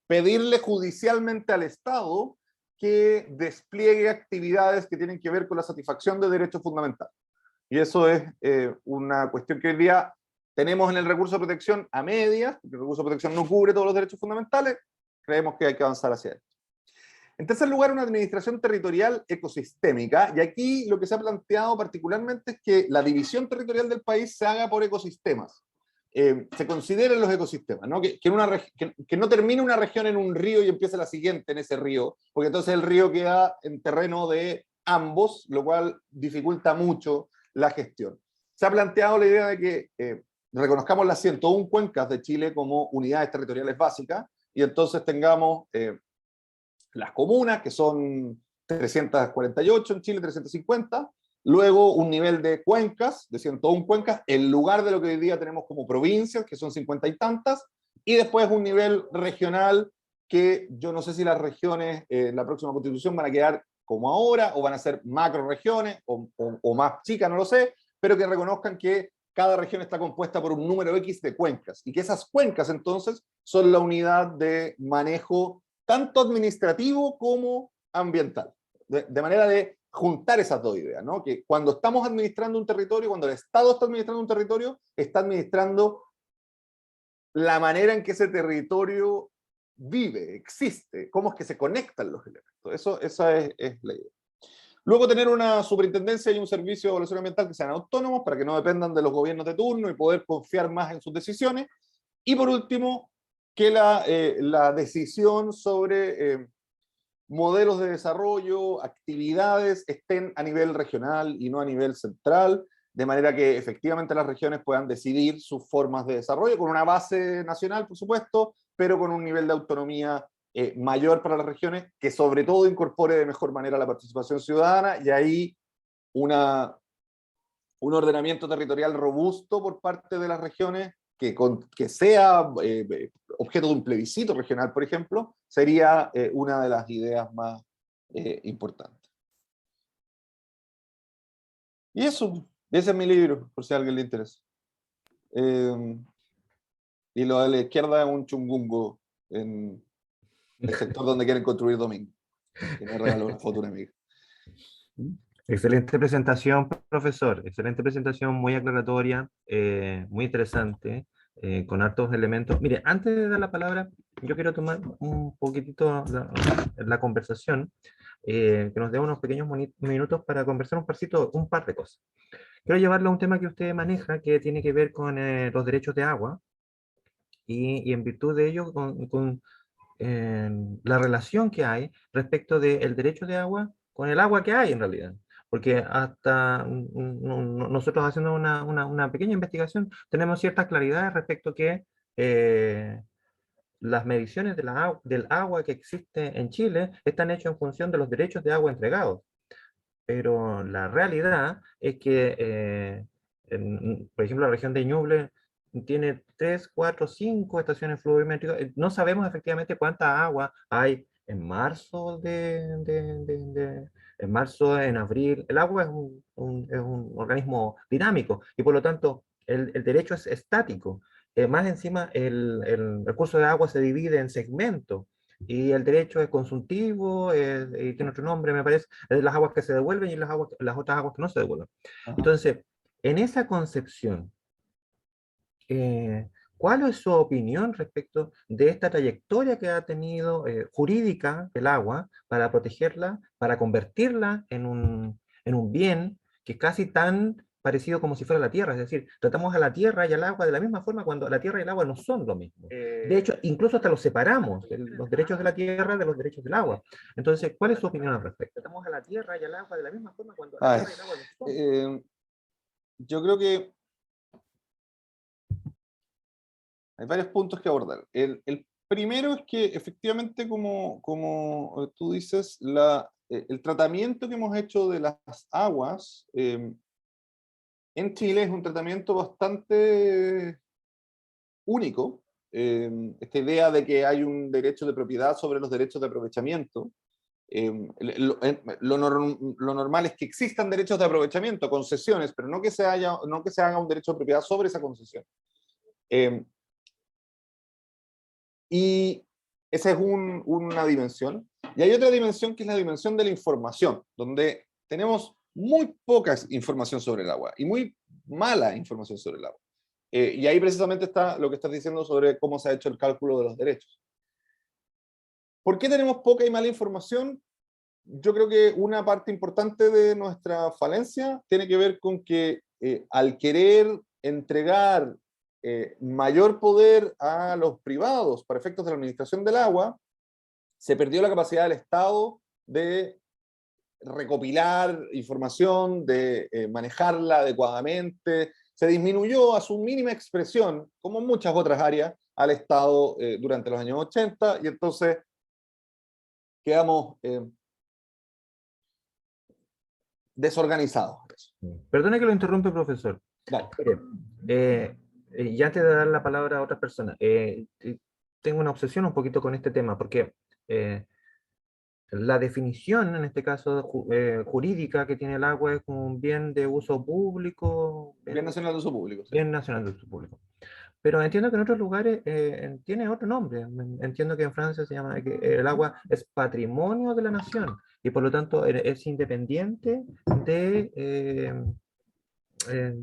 pedirle judicialmente al Estado que despliegue actividades que tienen que ver con la satisfacción de derechos fundamentales. Y eso es una cuestión que hoy día tenemos en el recurso de protección a medias, porque el recurso de protección no cubre todos los derechos fundamentales, creemos que hay que avanzar hacia él. En tercer lugar, una administración territorial ecosistémica, y aquí lo que se ha planteado particularmente es que la división territorial del país se haga por ecosistemas. Se consideren los ecosistemas, ¿no? Que no termine una región en un río y empiece la siguiente en ese río, porque entonces el río queda en terreno de ambos, lo cual dificulta mucho la gestión. Se ha planteado la idea de que reconozcamos las 101 cuencas de Chile como unidades territoriales básicas, y entonces tengamos las comunas, que son 348 en Chile, 350, luego un nivel de cuencas, de 101 cuencas, en lugar de lo que hoy día tenemos como provincias, que son 50 y tantas, y después un nivel regional que yo no sé si las regiones en la próxima constitución van a quedar como ahora, o van a ser macro regiones, o más chicas, no lo sé, pero que reconozcan que cada región está compuesta por un número X de cuencas, y que esas cuencas entonces son la unidad de manejo tanto administrativo como ambiental, de manera de juntar esas dos ideas, ¿no? Que cuando estamos administrando un territorio, cuando el Estado está administrando un territorio, está administrando la manera en que ese territorio vive, existe, cómo es que se conectan los elementos. Esa es la idea. Luego tener una superintendencia y un servicio de evaluación ambiental que sean autónomos para que no dependan de los gobiernos de turno y poder confiar más en sus decisiones. Y por último, que la decisión sobre modelos de desarrollo, actividades, estén a nivel regional y no a nivel central, de manera que efectivamente las regiones puedan decidir sus formas de desarrollo, con una base nacional, por supuesto, pero con un nivel de autonomía mayor para las regiones, que sobre todo incorpore de mejor manera la participación ciudadana, y ahí un ordenamiento territorial robusto por parte de las regiones, que sea objeto de un plebiscito regional, por ejemplo, sería una de las ideas más importantes. Y eso, ese es mi libro, por si a alguien le interesa. Y lo de la izquierda es un chungungo en el sector donde quieren construir Domingo, que me regaló una foto una amiga. Excelente presentación, profesor. Excelente presentación, muy aclaratoria, muy interesante, con hartos elementos. Mire, antes de dar la palabra, yo quiero tomar un poquitito la conversación, que nos dé unos pequeños minutos para conversar un par de cosas. Quiero llevarlo a un tema que usted maneja, que tiene que ver con los derechos de agua, y en virtud de ello, con la relación que hay respecto del derecho de agua con el agua que hay en realidad. Porque hasta nosotros haciendo una pequeña investigación tenemos ciertas claridades respecto que las mediciones del agua que existe en Chile están hechas en función de los derechos de agua entregados. Pero la realidad es que, por ejemplo, la región de Ñuble tiene 3, 4, 5 estaciones pluviométricas. No sabemos efectivamente cuánta agua hay en marzo, en marzo, en abril. El agua es un organismo dinámico y por lo tanto el derecho es estático. Más encima, el recurso de agua se divide en segmentos y el derecho es consultivo, y tiene otro nombre, me parece, es las aguas que se devuelven y las otras aguas que no se devuelven. Ajá. Entonces, en esa concepción, eh, ¿cuál es su opinión respecto de esta trayectoria que ha tenido jurídica el agua para protegerla, para convertirla en un bien que es casi tan parecido como si fuera la tierra? Es decir, tratamos a la tierra y al agua de la misma forma cuando la tierra y el agua no son lo mismo. De hecho, incluso hasta los separamos, los derechos de la tierra de los derechos del agua. Entonces, ¿cuál es su opinión al respecto? Tratamos a la tierra y al agua de la misma forma cuando la tierra y el agua no son. Yo creo que hay varios puntos que abordar. El primero es que efectivamente, como tú dices, el tratamiento que hemos hecho de las aguas en Chile es un tratamiento bastante único. Esta idea de que hay un derecho de propiedad sobre los derechos de aprovechamiento. Lo normal es que existan derechos de aprovechamiento, concesiones, pero no que se haga un derecho de propiedad sobre esa concesión. Y esa es una dimensión. Y hay otra dimensión que es la dimensión de la información, donde tenemos muy poca información sobre el agua y muy mala información sobre el agua. Y ahí precisamente está lo que estás diciendo sobre cómo se ha hecho el cálculo de los derechos. ¿Por qué tenemos poca y mala información? Yo creo que una parte importante de nuestra falencia tiene que ver con que al querer entregar mayor poder a los privados para efectos de la administración del agua, se perdió la capacidad del Estado de recopilar información, de manejarla adecuadamente. Se disminuyó a su mínima expresión, como en muchas otras áreas, al Estado durante los años 80, y entonces quedamos desorganizados. Perdone que lo interrumpe, profesor. Dale. Y antes de dar la palabra a otras personas, tengo una obsesión un poquito con este tema, porque la definición, en este caso jurídica, que tiene el agua es como un bien de uso público, Bien nacional de uso público, sí. bien nacional de uso público. Pero entiendo que en otros lugares tiene otro nombre. Entiendo que en Francia se llama que el agua es patrimonio de la nación y por lo tanto es independiente de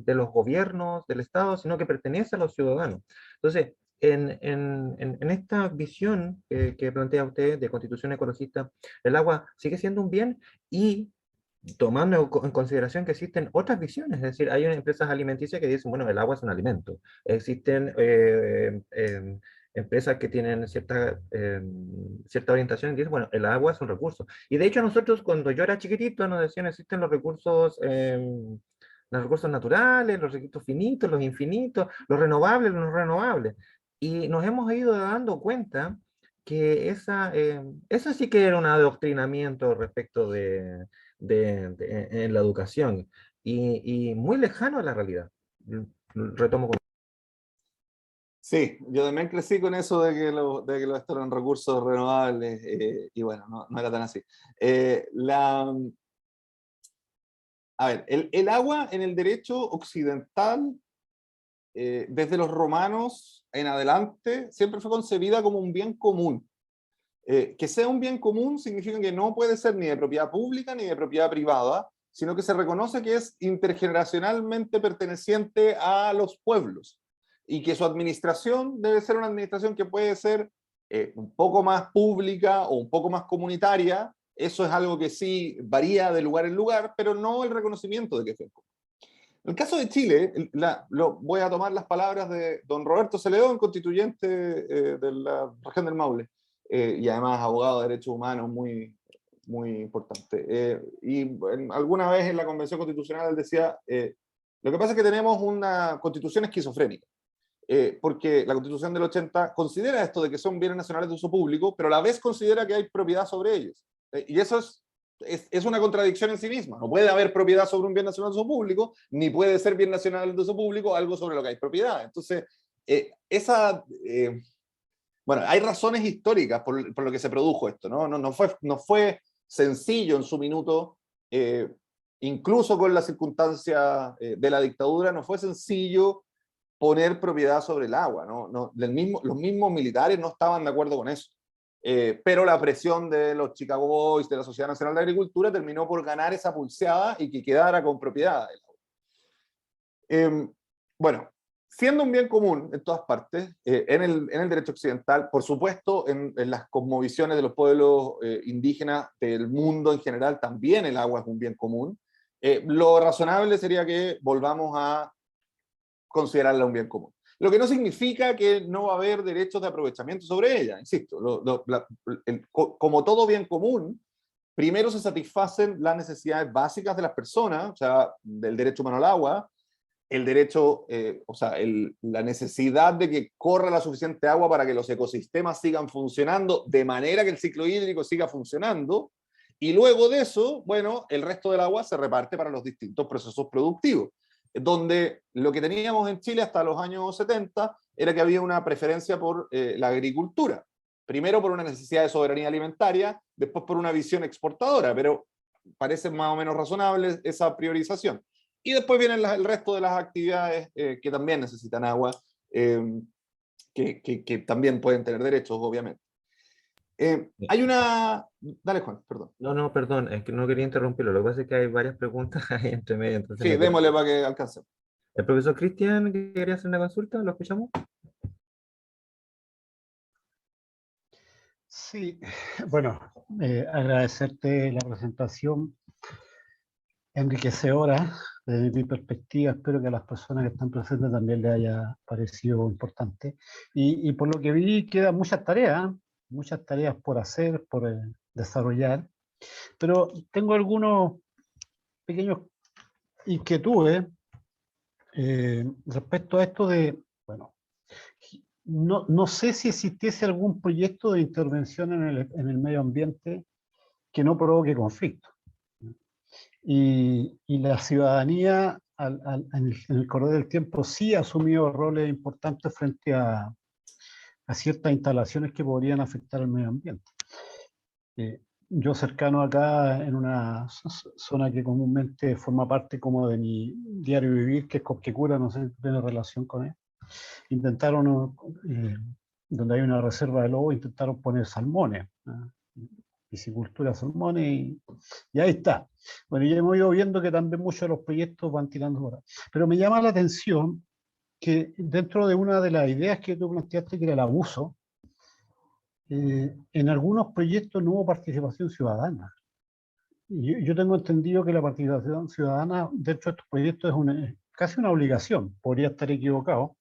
los gobiernos, del Estado, sino que pertenece a los ciudadanos. Entonces, en esta visión que plantea usted de constitución ecologista, el agua sigue siendo un bien y tomando en consideración que existen otras visiones, es decir, hay empresas alimenticias que dicen, bueno, el agua es un alimento. Existen empresas que tienen cierta orientación y dicen, bueno, el agua es un recurso. Y de hecho nosotros cuando yo era chiquitito nos decían, existen los recursos naturales, los recursos finitos, los infinitos, los renovables, los no renovables. Y nos hemos ido dando cuenta que esa sí que era un adoctrinamiento respecto en la educación y muy lejano a la realidad. Retomo con... Sí, yo también crecí con eso de que estos eran recursos renovables y bueno, no era tan así. A ver, el agua en el derecho occidental, desde los romanos en adelante, siempre fue concebida como un bien común. Que sea un bien común significa que no puede ser ni de propiedad pública ni de propiedad privada, sino que se reconoce que es intergeneracionalmente perteneciente a los pueblos y que su administración debe ser una administración que puede ser un poco más pública o un poco más comunitaria. Eso es algo que sí varía de lugar en lugar, pero no el reconocimiento de que es bien común. En el caso de Chile, voy a tomar las palabras de don Roberto Celedón, constituyente de la región del Maule, y además abogado de derechos humanos muy, muy importante. Alguna vez en la Convención Constitucional él decía, lo que pasa es que tenemos una constitución esquizofrénica, porque la Constitución del 80 considera esto de que son bienes nacionales de uso público, pero a la vez considera que hay propiedad sobre ellos. Y eso es una contradicción en sí misma. No puede haber propiedad sobre un bien nacional de uso público, ni puede ser bien nacional de uso público algo sobre lo que hay propiedad. Entonces, bueno, hay razones históricas por lo que se produjo esto, ¿no? No fue sencillo en su minuto, incluso con la circunstancia de la dictadura, no fue sencillo poner propiedad sobre el agua, ¿no? Los mismos militares no estaban de acuerdo con eso. Pero la presión de los Chicago Boys, de la Sociedad Nacional de Agricultura, terminó por ganar esa pulseada y que quedara con propiedad el agua. Bueno, siendo un bien común en todas partes, en el derecho occidental, por supuesto, en las cosmovisiones de los pueblos indígenas del mundo en general, también el agua es un bien común. Lo razonable sería que volvamos a considerarla un bien común. Lo que no significa que no va a haber derechos de aprovechamiento sobre ella, insisto. Como todo bien común, primero se satisfacen las necesidades básicas de las personas, o sea, del derecho humano al agua, el derecho, la necesidad de que corra la suficiente agua para que los ecosistemas sigan funcionando de manera que el ciclo hídrico siga funcionando, y luego de eso, bueno, el resto del agua se reparte para los distintos procesos productivos, donde lo que teníamos en Chile hasta los años 70 era que había una preferencia por la agricultura, primero por una necesidad de soberanía alimentaria, después por una visión exportadora, pero parece más o menos razonable esa priorización. Y después vienen el resto de las actividades que también necesitan agua, que también pueden tener derechos, obviamente. Hay una... Dale, Juan, perdón. No, perdón, es que no quería interrumpirlo. Lo que pasa es que hay varias preguntas ahí entre medio. Entonces Sí, démosle para que alcance. El profesor Cristian quería hacer una consulta, ¿lo escuchamos? Sí, bueno, agradecerte la presentación enriquecedora desde mi perspectiva. Espero que a las personas que están presentes también les haya parecido importante. Y por lo que vi, quedan muchas tareas por hacer, por desarrollar, pero tengo algunos pequeños inquietudes respecto a esto de, bueno, no sé si existiese algún proyecto de intervención en el medio ambiente que no provoque conflicto. Y la ciudadanía en el correr del tiempo sí ha asumido roles importantes frente a a ciertas instalaciones que podrían afectar al medio ambiente. Yo cercano acá, en una zona que comúnmente forma parte como de mi diario vivir, que es Copquecura, no sé si tiene relación con él, intentaron, donde hay una reserva de lobos, intentaron poner salmones, piscicultura de salmones, y ahí está. Bueno, ya hemos ido viendo que también muchos de los proyectos van tirando por ahí. Pero me llama la atención que dentro de una de las ideas que tú planteaste, que era el abuso, en algunos proyectos no hubo participación ciudadana. Yo tengo entendido que la participación ciudadana dentro de estos proyectos es casi una obligación, podría estar equivocado,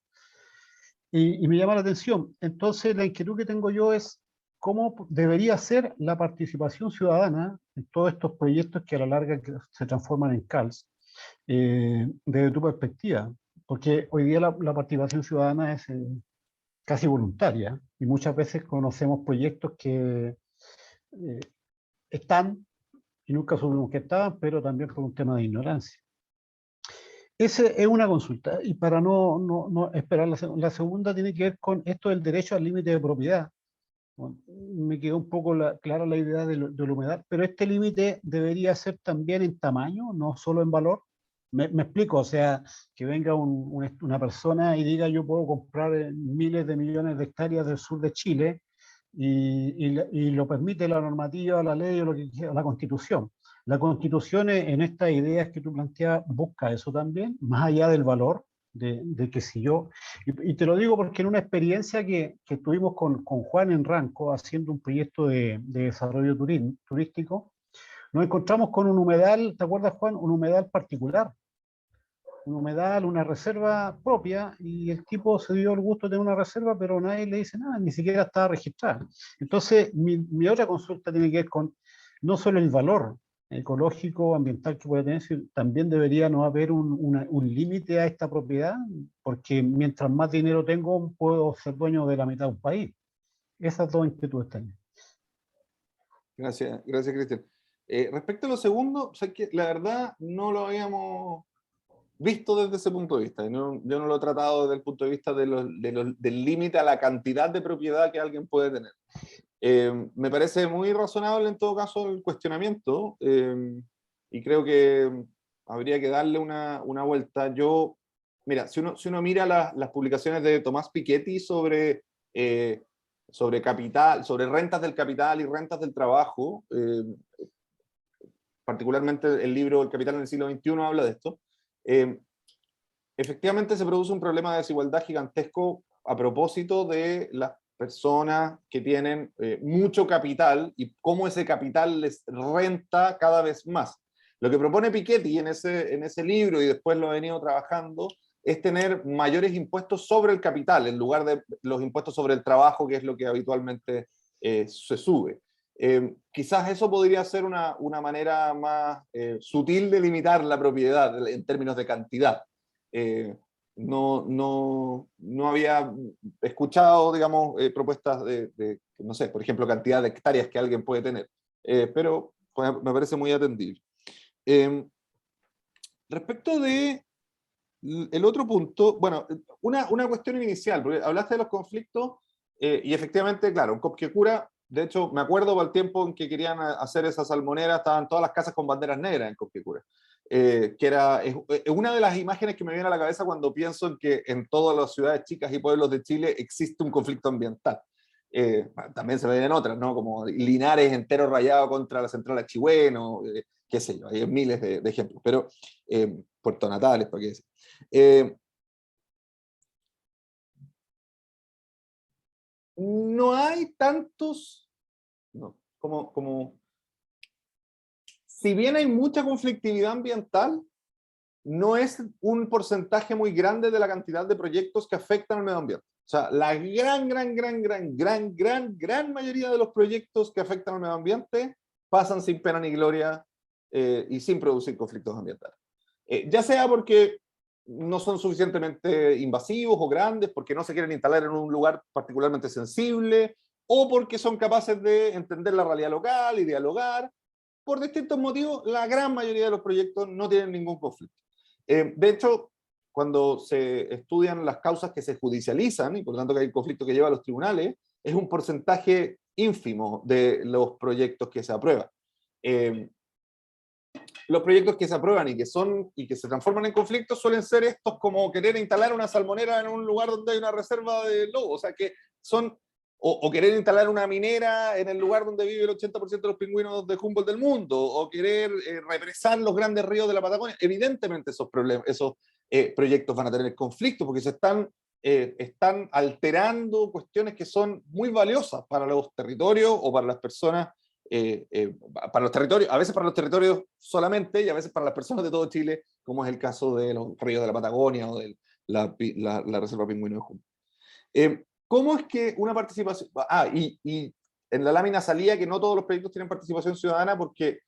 y me llama la atención. Entonces, la inquietud que tengo yo es cómo debería ser la participación ciudadana en todos estos proyectos que a la larga se transforman en CALS, desde tu perspectiva, porque hoy día la participación ciudadana es casi voluntaria, y muchas veces conocemos proyectos que están y nunca supimos que estaban, pero también por un tema de ignorancia. Esa es una consulta, y para no esperar la segunda tiene que ver con esto del derecho al límite de propiedad. Bueno, me quedó un poco clara la idea de la humedad, pero este límite debería ser también en tamaño, no solo en valor. Me explico, o sea, que venga una persona y diga yo puedo comprar miles de millones de hectáreas del sur de Chile y lo permite la normativa, la ley o lo que quiera, la Constitución. La Constitución, en estas ideas que tú planteas, busca eso también, más allá del valor de que si yo... Y te lo digo porque en una experiencia que tuvimos con Juan en Ranco, haciendo un proyecto de desarrollo turístico, nos encontramos con un humedal, ¿te acuerdas, Juan? Un humedal particular, un humedal, una reserva propia, y el tipo se dio el gusto de tener una reserva, pero nadie le dice nada, ni siquiera estaba registrada. Entonces, mi otra consulta tiene que ver con no solo el valor ecológico, ambiental que puede tener, sino también debería no haber un límite a esta propiedad, porque mientras más dinero tengo, puedo ser dueño de la mitad de un país. Esas dos inquietudes también. Gracias, gracias, Cristian. Respecto a lo segundo, o sea, que la verdad no lo habíamos visto desde ese punto de vista. Yo no lo he tratado desde el punto de vista del límite a la cantidad de propiedad que alguien puede tener. Me parece muy razonable en todo caso el cuestionamiento, y creo que habría que darle una vuelta. Mira, si uno mira las publicaciones de Tomás Piketty sobre capital, sobre rentas del capital y rentas del trabajo, particularmente el libro El capital en el siglo XXI habla de esto. Efectivamente se produce un problema de desigualdad gigantesco a propósito de las personas que tienen mucho capital y cómo ese capital les renta cada vez más. Lo que propone Piketty en ese libro, y después lo ha venido trabajando, es tener mayores impuestos sobre el capital en lugar de los impuestos sobre el trabajo, que es lo que habitualmente se sube. Quizás eso podría ser una manera más sutil de limitar la propiedad en términos de cantidad. No había escuchado, digamos, propuestas no sé, por ejemplo, cantidad de hectáreas que alguien puede tener, pero pues, me parece muy atendible. Respecto de el otro punto, bueno, una cuestión inicial, porque hablaste de los conflictos, y efectivamente, claro, en Copquecura, de hecho, me acuerdo para el tiempo en que querían hacer esa salmonera, estaban todas las casas con banderas negras en Copquecura. Que es una de las imágenes que me viene a la cabeza cuando pienso en que en todas las ciudades chicas y pueblos de Chile existe un conflicto ambiental. También se ven en otras, ¿no? Como Linares entero rayado contra la central Achigüeno, qué sé yo, hay miles de ejemplos, pero Puerto Natales, ¿para qué decir? No hay tantos, no, como si bien hay mucha conflictividad ambiental, no es un porcentaje muy grande de la cantidad de proyectos que afectan al medio ambiente. O sea, la gran mayoría de los proyectos que afectan al medio ambiente pasan sin pena ni gloria y sin producir conflictos ambientales. Ya sea porque no son suficientemente invasivos o grandes, porque no se quieren instalar en un lugar particularmente sensible, o porque son capaces de entender la realidad local y dialogar. Por distintos motivos, la gran mayoría de los proyectos no tienen ningún conflicto. De hecho, cuando se estudian las causas que se judicializan, y por lo tanto que hay conflicto que lleva a los tribunales, es un porcentaje ínfimo de los proyectos que se aprueban. Los proyectos que se aprueban y que se transforman en conflictos suelen ser estos como querer instalar una salmonera en un lugar donde hay una reserva de lobo, o sea que son, o querer instalar una minera en el lugar donde vive el 80% de los pingüinos de Humboldt del mundo, o querer represar los grandes ríos de la Patagonia. Evidentemente esos proyectos van a tener conflictos porque están alterando cuestiones que son muy valiosas para los territorios o para las personas, para los territorios, a veces para los territorios solamente y a veces para las personas de todo Chile, como es el caso de los ríos de la Patagonia o de la Reserva Pingüino de Humboldt. ¿Cómo es que una participación... y en la lámina salía que no todos los proyectos tienen participación ciudadana porque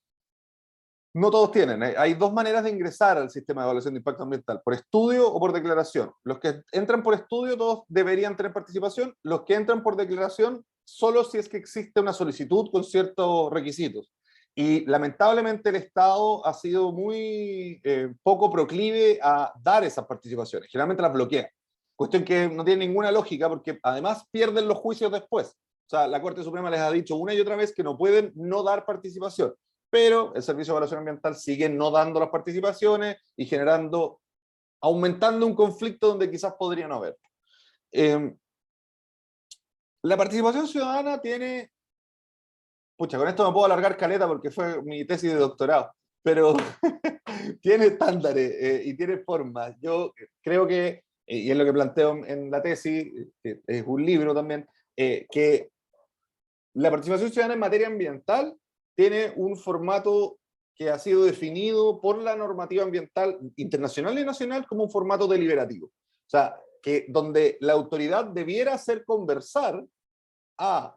no todos tienen. Hay dos maneras de ingresar al sistema de evaluación de impacto ambiental, por estudio o por declaración. Los que entran por estudio todos deberían tener participación, los que entran por declaración solo si es que existe una solicitud con ciertos requisitos. Y lamentablemente el Estado ha sido muy poco proclive a dar esas participaciones, generalmente las bloquea. Cuestión que no tiene ninguna lógica porque además pierden los juicios después. O sea, la Corte Suprema les ha dicho una y otra vez que no pueden no dar participación, pero el Servicio de Evaluación Ambiental sigue no dando las participaciones y aumentando un conflicto donde quizás podría no haber. La participación ciudadana tiene... Pucha, con esto me puedo alargar caleta porque fue mi tesis de doctorado, pero tiene estándares y tiene formas. Yo creo que, y es lo que planteo en la tesis, que es un libro también, que la participación ciudadana en materia ambiental tiene un formato que ha sido definido por la normativa ambiental internacional y nacional como un formato deliberativo. O sea, que donde la autoridad debiera hacer conversar a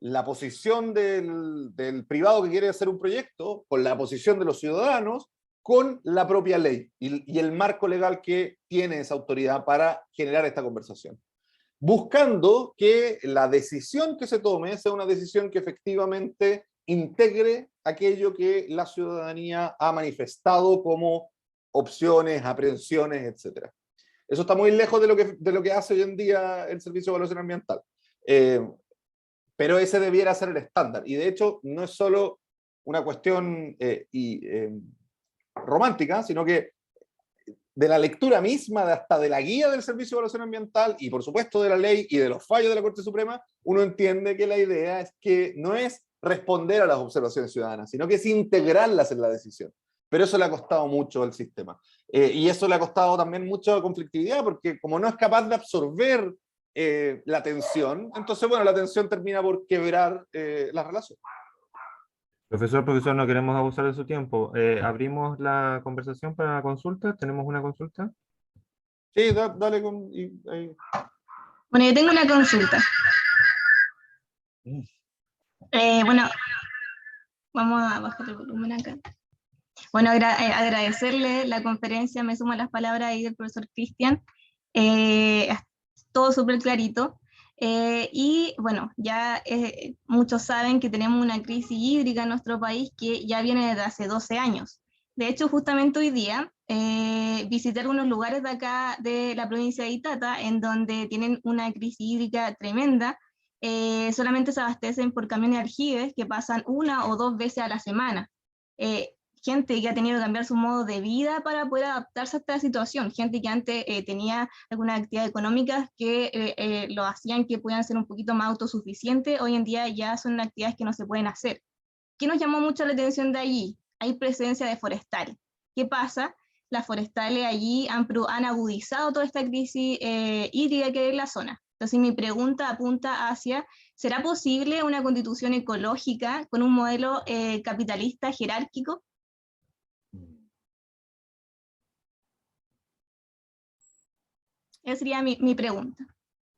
la posición del privado que quiere hacer un proyecto, con la posición de los ciudadanos, con la propia ley y el marco legal que tiene esa autoridad para generar esta conversación. Buscando que la decisión que se tome sea una decisión que efectivamente integre aquello que la ciudadanía ha manifestado como opciones, aprehensiones, etc. Eso está muy lejos de lo que hace hoy en día el Servicio de Evaluación Ambiental. Pero ese debiera ser el estándar. Y de hecho, no es solo una cuestión romántica, sino que de la lectura misma, hasta de la guía del Servicio de Evaluación Ambiental, y por supuesto de la ley y de los fallos de la Corte Suprema, uno entiende que la idea es que no es responder a las observaciones ciudadanas, sino que es integrarlas en la decisión. Pero eso le ha costado mucho al sistema. Y eso le ha costado también mucha conflictividad, porque como no es capaz de absorber la tensión, entonces, bueno, la tensión termina por quebrar la relación. Profesor, no queremos abusar de su tiempo. Abrimos la conversación para consultas. ¿Tenemos una consulta? Sí, dale ahí. Bueno, yo tengo una consulta. Bueno, vamos a bajar el volumen acá. Bueno, agradecerle la conferencia, me sumo a las palabras ahí del profesor Cristian. Todo súper clarito. Y bueno, ya muchos saben que tenemos una crisis hídrica en nuestro país que ya viene desde hace 12 años. De hecho, justamente hoy día visité algunos lugares de acá de la provincia de Itata en donde tienen una crisis hídrica tremenda. Solamente se abastecen por camiones de aljibes que pasan 1 o 2 veces a la semana. Gente que ha tenido que cambiar su modo de vida para poder adaptarse a esta situación, gente que antes tenía algunas actividades económicas que lo hacían que pudieran ser un poquito más autosuficientes, hoy en día ya son actividades que no se pueden hacer. ¿Qué nos llamó mucho la atención de allí? Hay presencia de forestales. ¿Qué pasa? Las forestales allí han agudizado toda esta crisis hídrica que hay en la zona. Entonces mi pregunta apunta hacia, ¿será posible una constitución ecológica con un modelo capitalista jerárquico? Esa sería mi pregunta.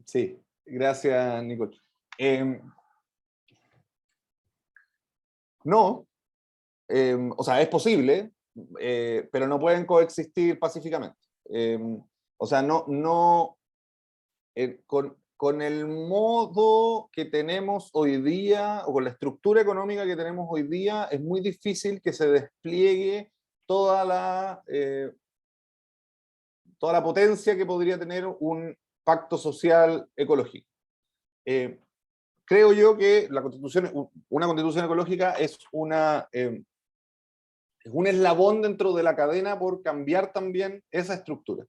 Sí, gracias, Nicole. No, o sea, es posible, pero no pueden coexistir pacíficamente. O sea, con el modo que tenemos hoy día, o con la estructura económica que tenemos hoy día, es muy difícil que se despliegue toda toda la potencia que podría tener un pacto social ecológico. Creo yo que una constitución ecológica es un eslabón dentro de la cadena por cambiar también esa estructura.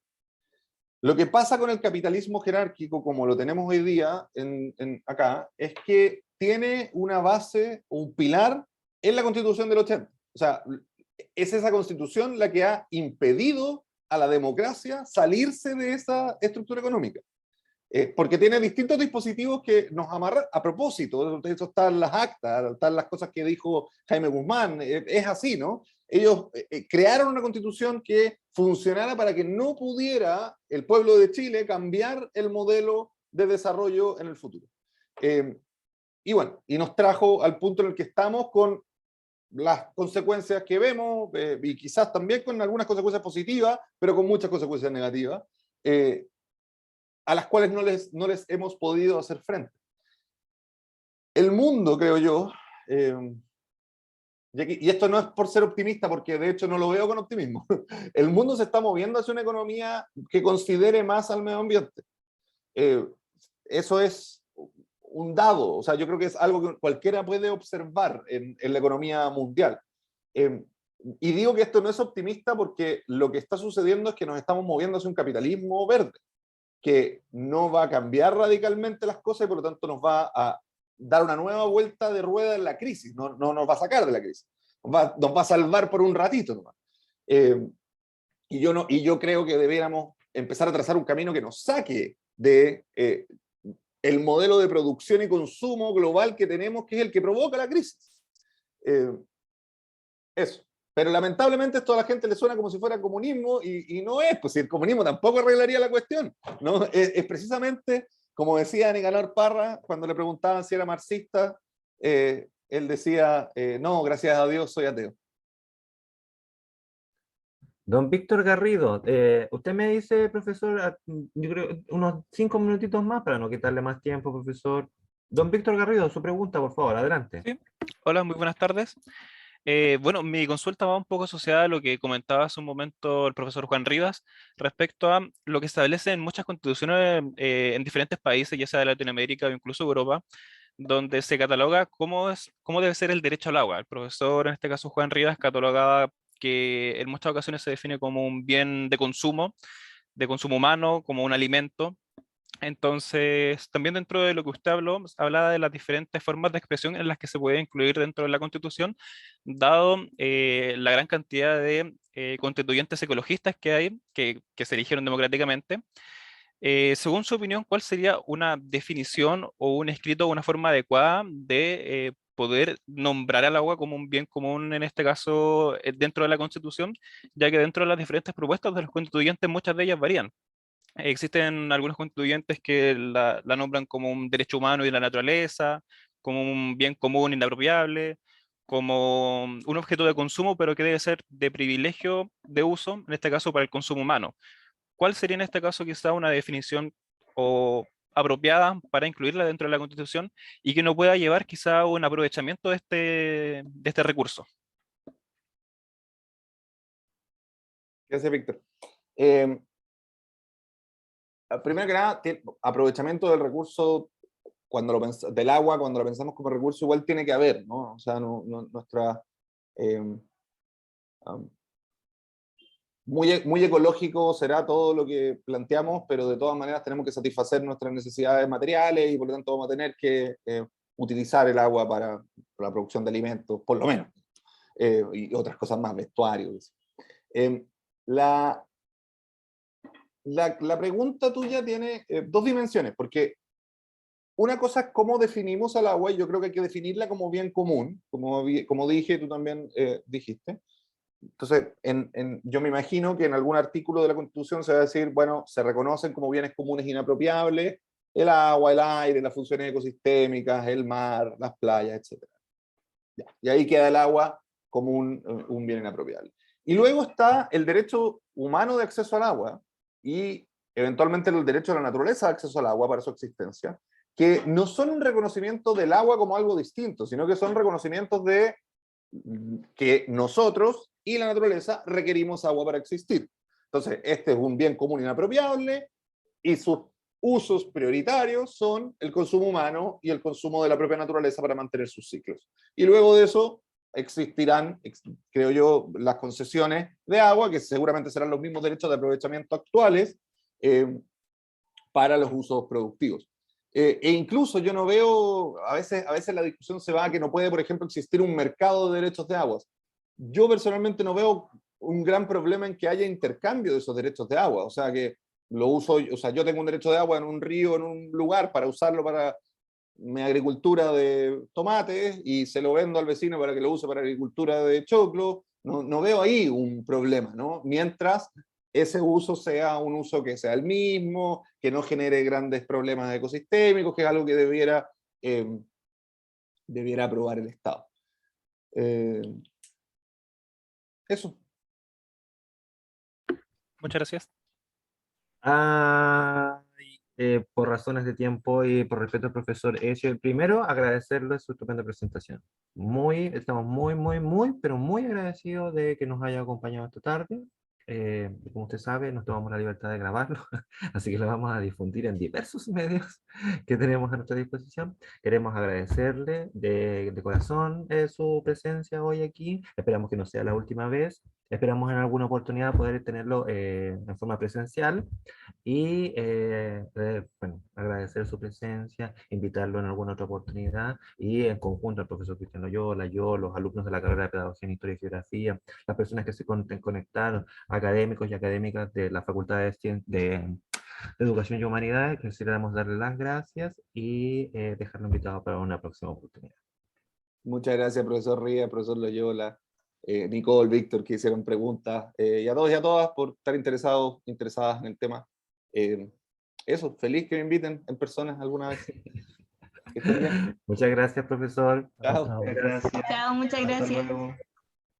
Lo que pasa con el capitalismo jerárquico, como lo tenemos hoy día acá, es que tiene una base, un pilar en la Constitución del 80. O sea, es esa Constitución la que ha impedido a la democracia salirse de esa estructura económica. Porque tiene distintos dispositivos que nos amarran. A propósito, eso están las actas, están las cosas que dijo Jaime Guzmán, es así, ¿no? Ellos crearon una constitución que funcionara para que no pudiera el pueblo de Chile cambiar el modelo de desarrollo en el futuro. Y bueno, y nos trajo al punto en el que estamos con las consecuencias que vemos, y quizás también con algunas consecuencias positivas, pero con muchas consecuencias negativas, a las cuales no les hemos podido hacer frente. El mundo, creo yo, y esto no es por ser optimista, porque de hecho no lo veo con optimismo, el mundo se está moviendo hacia una economía que considere más al medio ambiente. Eso es un dado, o sea, yo creo que es algo que cualquiera puede observar en la economía mundial. Y digo que esto no es optimista porque lo que está sucediendo es que nos estamos moviendo hacia un capitalismo verde, que no va a cambiar radicalmente las cosas y por lo tanto nos va a dar una nueva vuelta de rueda en la crisis, no nos va a sacar de la crisis, nos va a salvar por un ratito nomás. Y yo creo que debiéramos empezar a trazar un camino que nos saque de el modelo de producción y consumo global que tenemos, que es el que provoca la crisis. Eso. Pero lamentablemente esto a la gente le suena como si fuera comunismo, y no es, pues si el comunismo tampoco arreglaría la cuestión, ¿no? Es precisamente, como decía Nicanor Parra, cuando le preguntaban si era marxista, él decía, no, gracias a Dios soy ateo. Don Víctor Garrido, usted me dice, profesor, yo creo unos 5 minutitos más para no quitarle más tiempo, profesor. Don Víctor Garrido, su pregunta, por favor, adelante. Sí. Hola, muy buenas tardes. Bueno, mi consulta va un poco asociada a lo que comentaba hace un momento el profesor Juan Rivas respecto a lo que establecen muchas constituciones en diferentes países, ya sea de Latinoamérica o incluso Europa, donde se cataloga cómo debe ser el derecho al agua. El profesor, en este caso Juan Rivas, catalogaba que en muchas ocasiones se define como un bien de consumo humano, como un alimento. Entonces, también dentro de lo que usted hablaba de las diferentes formas de expresión en las que se puede incluir dentro de la Constitución, dado la gran cantidad de constituyentes ecologistas que hay, que se eligieron democráticamente. Según su opinión, ¿cuál sería una definición o un escrito o una forma adecuada de poder nombrar al agua como un bien común, en este caso, dentro de la Constitución, ya que dentro de las diferentes propuestas de los constituyentes, muchas de ellas varían? Existen algunos constituyentes que la nombran como un derecho humano y de la naturaleza, como un bien común inapropiable, como un objeto de consumo, pero que debe ser de privilegio de uso, en este caso para el consumo humano. ¿Cuál sería en este caso quizá una definición o apropiada para incluirla dentro de la Constitución y que no pueda llevar quizá a un aprovechamiento de este recurso? Gracias, Víctor. Primero que nada, aprovechamiento del recurso del agua, cuando lo pensamos como recurso, igual tiene que haber, ¿no? O sea, nuestra... muy ecológico será todo lo que planteamos, pero de todas maneras tenemos que satisfacer nuestras necesidades materiales y por lo tanto vamos a tener que utilizar el agua para la producción de alimentos, por lo menos, y otras cosas más, vestuarios. La pregunta tuya tiene dos dimensiones, porque una cosa es cómo definimos al agua, y yo creo que hay que definirla como bien común, como dije, tú también dijiste. Entonces, yo me imagino que en algún artículo de la Constitución se va a decir, bueno, se reconocen como bienes comunes inapropiables el agua, el aire, las funciones ecosistémicas, el mar, las playas, etc. Y ahí queda el agua como un bien inapropiable. Y luego está el derecho humano de acceso al agua y eventualmente el derecho a la naturaleza de acceso al agua para su existencia, que no son un reconocimiento del agua como algo distinto, sino que son reconocimientos de que nosotros y la naturaleza requerimos agua para existir. Entonces, este es un bien común inapropiable y sus usos prioritarios son el consumo humano y el consumo de la propia naturaleza para mantener sus ciclos. Y luego de eso existirán, creo yo, las concesiones de agua, que seguramente serán los mismos derechos de aprovechamiento actuales para los usos productivos. E incluso yo no veo, a veces la discusión se va a que no puede, por ejemplo, existir un mercado de derechos de aguas. Yo personalmente no veo un gran problema en que haya intercambio de esos derechos de agua, o sea, que lo uso, o sea, yo tengo un derecho de agua en un río, en un lugar, para usarlo para mi agricultura de tomates, y se lo vendo al vecino para que lo use para agricultura de choclo. No veo ahí un problema, ¿no? Mientras ese uso sea un uso que sea el mismo, que no genere grandes problemas ecosistémicos, que es algo que debiera aprobar el Estado. Eso. Muchas gracias. Por razones de tiempo y por respeto al profesor Ezio, primero agradecerle su estupenda presentación. Estamos pero muy agradecidos de que nos haya acompañado esta tarde. Como usted sabe, nos tomamos la libertad de grabarlo, así que lo vamos a difundir en diversos medios que tenemos a nuestra disposición. Queremos agradecerle de corazón su presencia hoy aquí. Esperamos que no sea la última vez. Esperamos en alguna oportunidad poder tenerlo en forma presencial. Y bueno, agradecer su presencia, invitarlo en alguna otra oportunidad, y en conjunto al profesor Cristian Loyola, yo, los alumnos de la carrera de Pedagogía en Historia y Geografía, las personas que se conectaron, académicos y académicas de la Facultad de Educación y Humanidades, quisiéramos darle las gracias y dejarlo invitado para una próxima oportunidad. Muchas gracias, profesor Ría, profesor Loyola, Nicole, Víctor, que hicieron preguntas, y a todos y a todas por estar interesadas en el tema. Eso, feliz que me inviten en persona alguna vez. Que estén bien. Muchas gracias, profesor. Chao. Chao. Muchas gracias. Chao, muchas Hasta gracias. luego.